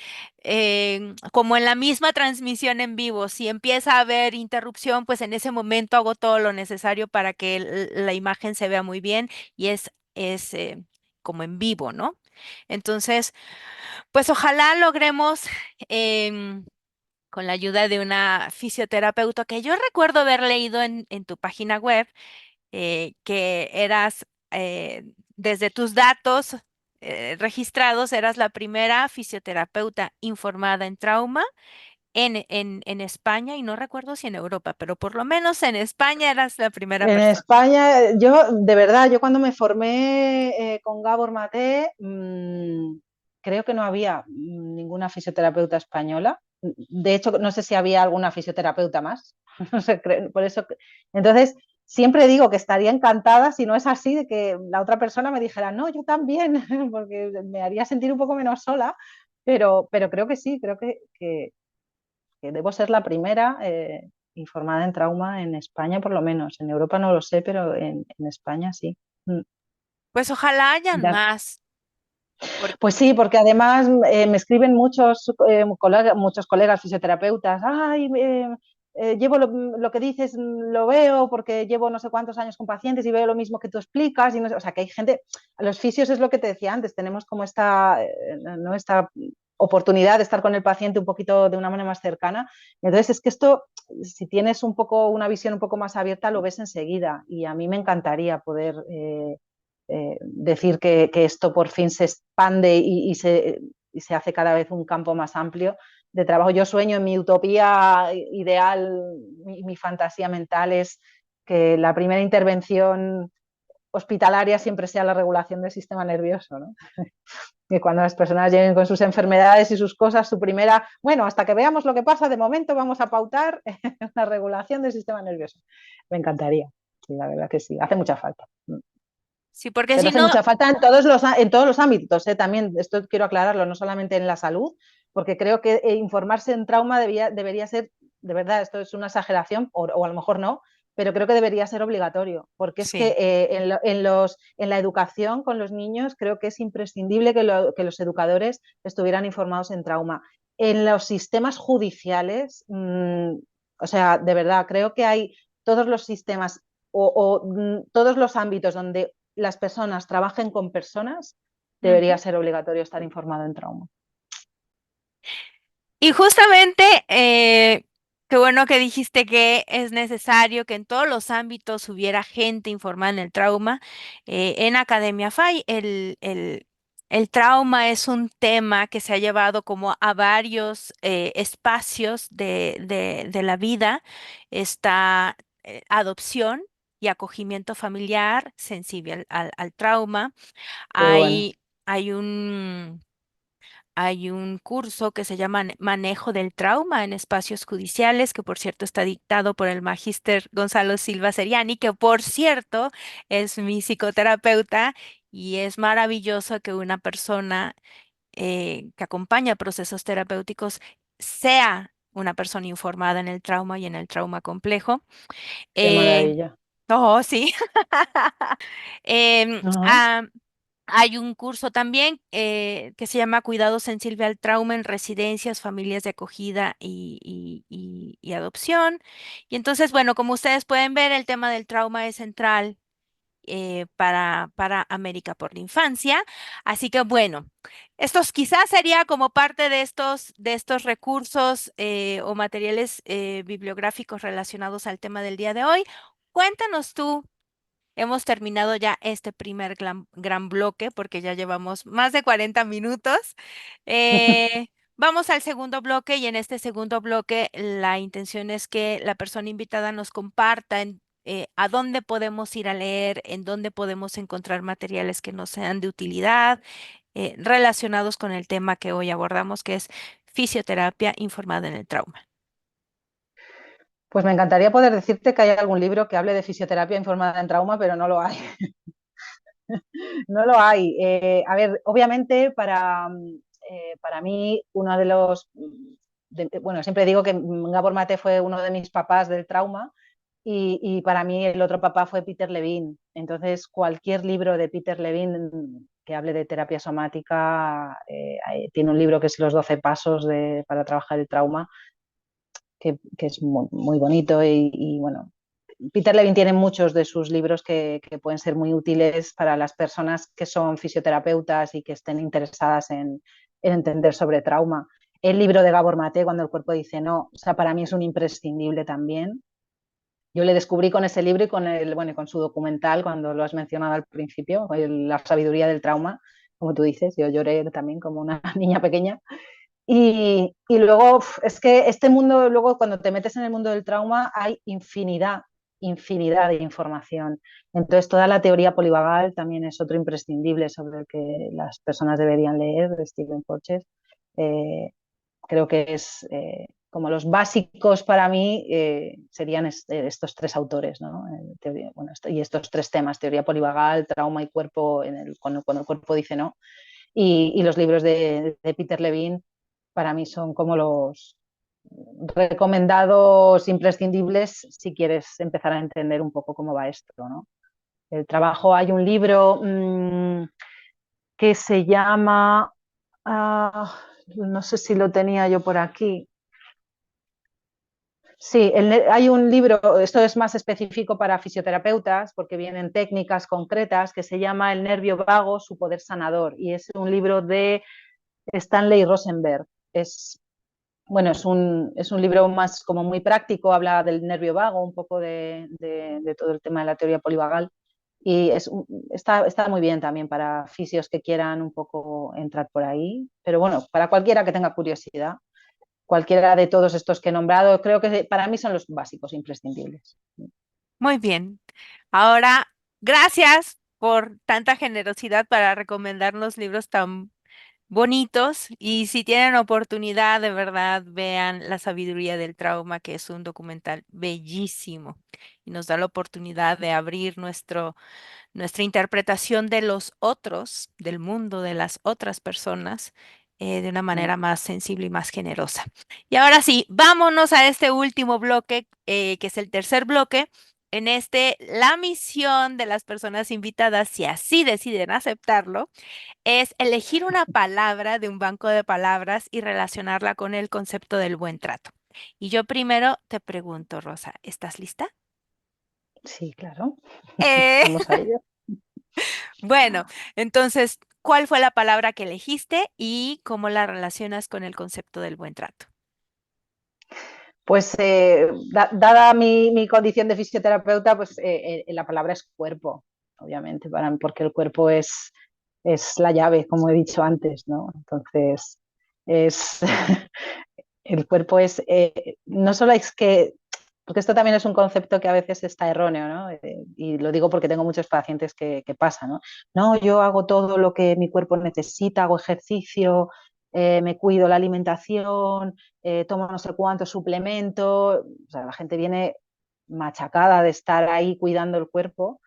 como en la misma transmisión en vivo, si empieza a haber interrupción, pues en ese momento hago todo lo necesario para que la imagen se vea muy bien y es como en vivo, ¿no? Entonces, pues ojalá logremos, em, con la ayuda de una fisioterapeuta que yo recuerdo haber leído en tu página web, que eras, desde tus datos registrados, eras la primera fisioterapeuta informada en trauma en España y no recuerdo si en Europa, pero por lo menos en España eras la primera En persona. España, yo de verdad, yo cuando me formé con Gabor Maté, creo que no había ninguna fisioterapeuta española. De hecho, no sé si había alguna fisioterapeuta más. No sé, por eso. Entonces, siempre digo que estaría encantada, si no es así, de que la otra persona me dijera, no, yo también, porque me haría sentir un poco menos sola. Pero creo que sí, creo que debo ser la primera informada en trauma en España, por lo menos. En Europa no lo sé, pero en España sí. Mm. Pues ojalá hayan Ya. más. Pues sí, porque además me escriben muchos colegas fisioterapeutas. Ay, llevo lo que dices, lo veo porque llevo no sé cuántos años con pacientes y veo lo mismo que tú explicas. Y no sé, o sea, que hay gente, los fisios es lo que te decía antes, tenemos como ¿no? esta oportunidad de estar con el paciente un poquito de una manera más cercana. Entonces, es que esto, si tienes un poco una visión un poco más abierta, lo ves enseguida. Y a mí me encantaría poder decir que esto por fin se expande y se hace cada vez un campo más amplio de trabajo. Yo sueño en mi utopía ideal, mi fantasía mental es que la primera intervención hospitalaria siempre sea la regulación del sistema nervioso, ¿no? Que cuando las personas lleguen con sus enfermedades y sus cosas, su primera, bueno, hasta que veamos lo que pasa, de momento vamos a pautar la regulación del sistema nervioso. Me encantaría, sí, la verdad que sí, hace mucha falta. Sí, porque Pero si hace no, mucha falta en todos los ámbitos, ¿eh? También esto quiero aclararlo, no solamente en la salud, porque creo que informarse en trauma debería ser, de verdad, esto es una exageración, o a lo mejor no, pero creo que debería ser obligatorio, porque es que sí. en la educación con los niños creo que es imprescindible que los educadores estuvieran informados en trauma. En los sistemas judiciales, o sea, de verdad, creo que hay todos los sistemas todos los ámbitos donde las personas trabajen con personas, debería Ujú. ser obligatorio estar informado en trauma. Y justamente, qué bueno que dijiste que es necesario que en todos los ámbitos hubiera gente informada en el trauma. En Academia FAI, el trauma es un tema que se ha llevado como a varios espacios de la vida. Está adopción y acogimiento familiar sensible al trauma. Qué bueno. Hay, hay un hay un curso que se llama Manejo del Trauma en Espacios Judiciales, que por cierto está dictado por el magíster Gonzalo Silva Seriani, que por cierto es mi psicoterapeuta y es maravilloso que una persona que acompaña procesos terapéuticos sea una persona informada en el trauma y en el trauma complejo. Qué Eh, maravilla. oh, sí. Em, Ajá. ah, Hay un curso también que se llama Cuidado Sensible al Trauma en residencias, familias de acogida y adopción. Y entonces, bueno, como ustedes pueden ver, el tema del trauma es central para América por la Infancia. Así que, bueno, estos quizás sería como parte de estos recursos o materiales bibliográficos relacionados al tema del día de hoy. Cuéntanos tú. Hemos terminado ya este primer gran bloque porque ya llevamos más de 40 minutos. Vamos al segundo bloque y en este segundo bloque la intención es que la persona invitada nos comparta a dónde podemos ir a leer, en dónde podemos encontrar materiales que nos sean de utilidad relacionados con el tema que hoy abordamos, que es fisioterapia informada en el trauma. Pues me encantaría poder decirte que hay algún libro que hable de fisioterapia informada en trauma, pero no lo hay. No lo hay. A ver, obviamente para mí uno de los... bueno, siempre digo que Gabor Mate fue uno de mis papás del trauma y para mí el otro papá fue Peter Levine. Entonces, cualquier libro de Peter Levine que hable de terapia somática, tiene un libro que es Los 12 pasos para trabajar el trauma, que es muy bonito bueno, Peter Levine tiene muchos de sus libros que pueden ser muy útiles para las personas que son fisioterapeutas y que estén interesadas en entender sobre trauma. El libro de Gabor Mate, Cuando el cuerpo dice no, o sea, para mí es un imprescindible también. Yo le descubrí con ese libro y bueno, con su documental, cuando lo has mencionado al principio, La sabiduría del trauma, como tú dices, yo lloré también como una niña pequeña. Y luego es que este mundo, luego cuando te metes en el mundo del trauma, hay infinidad de información. Entonces, toda la teoría polivagal también es otro imprescindible sobre el que las personas deberían leer, de Stephen Porges. Eh, Creo que es como los básicos para mí serían estos tres autores, ¿no? Bueno, y estos tres temas, teoría polivagal, trauma y cuerpo, cuando el cuerpo dice no. Y los libros de Peter Levine para mí son como los recomendados imprescindibles si quieres empezar a entender un poco cómo va esto, ¿no? El trabajo, hay un libro que se llama, no sé si lo tenía yo por aquí. Sí, hay un libro, esto es más específico para fisioterapeutas porque vienen técnicas concretas que se llama El nervio vago, su poder sanador y es un libro de Stanley Rosenberg. Bueno, es un libro más como muy práctico, habla del nervio vago, un poco de todo el tema de la teoría polivagal y está muy bien también para fisios que quieran un poco entrar por ahí, pero bueno, para cualquiera que tenga curiosidad, cualquiera de todos estos que he nombrado, creo que para mí son los básicos imprescindibles. Muy bien. Ahora, gracias por tanta generosidad para recomendarnos libros tan bonitos y si tienen oportunidad, de verdad, vean La sabiduría del trauma, que es un documental bellísimo y nos da la oportunidad de abrir nuestra interpretación de los otros, del mundo, de las otras personas, de una Mm. manera más sensible y más generosa. Y ahora sí, vámonos a este último bloque, que es el tercer bloque. En este, la misión de las personas invitadas, si así deciden aceptarlo, es elegir una palabra de un banco de palabras y relacionarla con el concepto del buen trato. Y yo primero te pregunto, Rosa, ¿estás lista? Sí, claro. Eh, Vamos a ello. bueno, entonces, ¿cuál fue la palabra que elegiste y cómo la relacionas con el concepto del buen trato? Pues dada mi condición de fisioterapeuta, pues la palabra es cuerpo, obviamente, para mí, porque el cuerpo es la llave, como he dicho antes, ¿no? Entonces, es, el cuerpo es, no solo es que, porque esto también es un concepto que a veces está erróneo, ¿no? Y lo digo porque tengo muchos pacientes que pasa, ¿no? No, yo hago todo lo que mi cuerpo necesita, hago ejercicio, me cuido la alimentación, tomo no sé cuántos suplementos, o sea, la gente viene machacada de estar ahí cuidando el cuerpo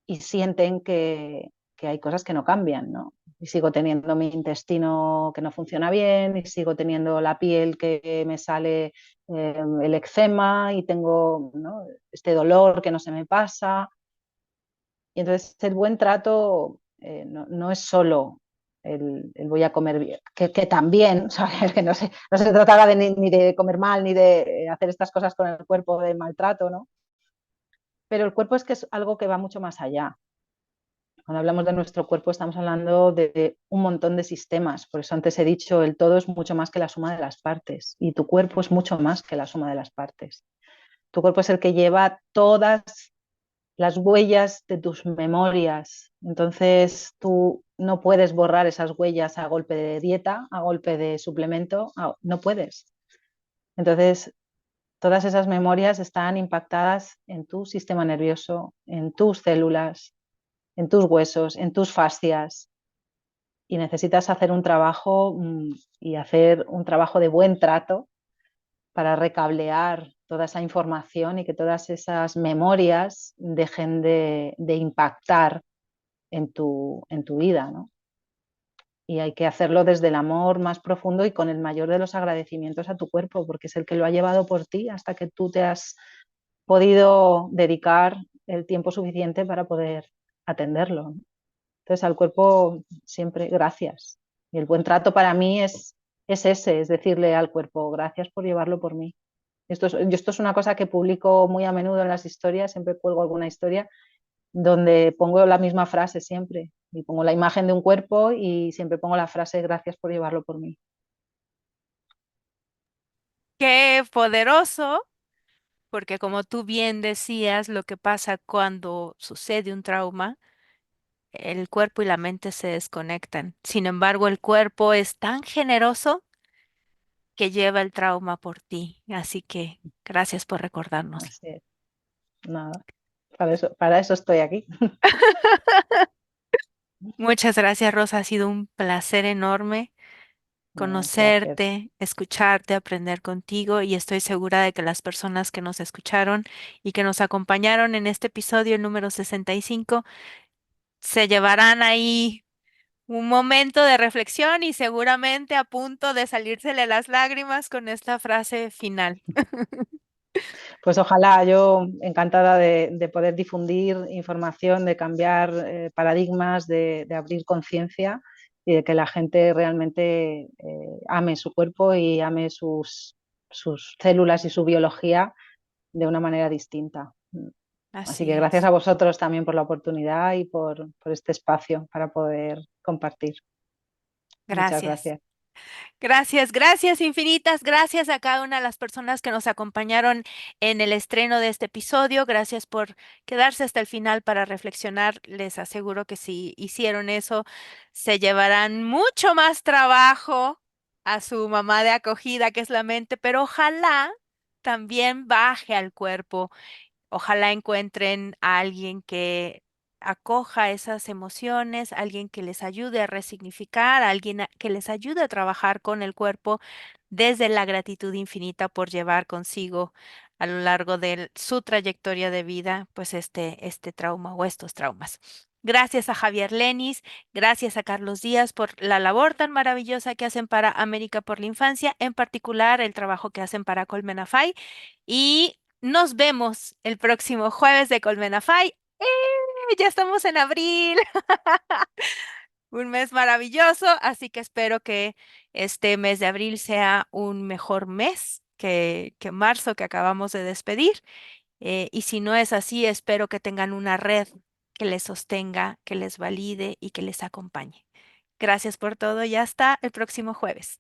y sienten que hay cosas que no cambian, ¿no? Y sigo teniendo mi intestino que no funciona bien, y sigo teniendo la piel que me sale el eczema y tengo, ¿no?, este dolor que no se me pasa. Y entonces el buen trato no es solo el voy a comer bien, que también, ¿sabes? Que no se trataba de, ni de comer mal, ni de hacer estas cosas con el cuerpo de maltrato, ¿no? Pero el cuerpo es que es algo que va mucho más allá. Cuando hablamos de nuestro cuerpo estamos hablando de un montón de sistemas. Por eso antes he dicho, el todo es mucho más que la suma de las partes y tu cuerpo es mucho más que la suma de las partes. Tu cuerpo es el que lleva todas las huellas de tus memorias. Entonces tú no puedes borrar esas huellas a golpe de dieta, a golpe de suplemento, no puedes. Entonces todas esas memorias están impactadas en tu sistema nervioso, en tus células, en tus huesos, en tus fascias, y necesitas hacer un trabajo y hacer un trabajo de buen trato para recablear toda esa información y que todas esas memorias dejen de impactar en tu vida, ¿no? Y hay que hacerlo desde el amor más profundo y con el mayor de los agradecimientos a tu cuerpo, porque es el que lo ha llevado por ti hasta que tú te has podido dedicar el tiempo suficiente para poder atenderlo, ¿no? Entonces, al cuerpo siempre gracias. Y el buen trato para mí es ese, es decirle al cuerpo, gracias por llevarlo por mí. Esto es una cosa que publico muy a menudo en las historias, siempre cuelgo alguna historia donde pongo la misma frase siempre. Y pongo la imagen de un cuerpo y siempre pongo la frase, gracias por llevarlo por mí. Qué poderoso, porque como tú bien decías, lo que pasa cuando sucede un trauma, el cuerpo y la mente se desconectan. Sin embargo, el cuerpo es tan generoso que lleva el trauma por ti. Así que gracias por recordárnoslo. Así es, nada, para eso estoy aquí. Muchas gracias, Rosa. Ha sido un placer enorme No, el placer. conocerte, escucharte, aprender contigo y estoy segura de que las personas que nos escucharon y que nos acompañaron en este episodio número 65 se llevarán ahí un momento de reflexión y seguramente a punto de salírsele las lágrimas con esta frase final. Pues ojalá, yo encantada de poder difundir información, de cambiar paradigmas, de abrir conciencia y de que la gente realmente ame su cuerpo y ame sus células y su biología de una manera distinta. Así que Así gracias es. a vosotros también por la oportunidad y por este espacio para poder compartir. Muchas Gracias. gracias. Gracias, gracias infinitas, gracias a cada una de las personas que nos acompañaron en el estreno de este episodio. Gracias por quedarse hasta el final para reflexionar. Les aseguro que si hicieron eso, se llevarán mucho más trabajo a su mamá de acogida, que es la mente, pero ojalá también baje al cuerpo. Ojalá encuentren a alguien que acoja esas emociones, alguien que les ayude a resignificar, que les ayude a trabajar con el cuerpo desde la gratitud infinita por llevar consigo a lo largo de su trayectoria de vida, pues este trauma o estos traumas. Gracias a Javier Lenis, gracias a Carlos Díaz por la labor tan maravillosa que hacen para América por la Infancia, en particular el trabajo que hacen para Colmenafay. Y nos vemos el próximo jueves de Colmenafay. Ya estamos en abril, un mes maravilloso, así que espero que este mes de abril sea un mejor mes que marzo que acabamos de despedir. Y si no es así, espero que tengan una red que les sostenga, que les valide y que les acompañe. Gracias por todo y hasta el próximo jueves.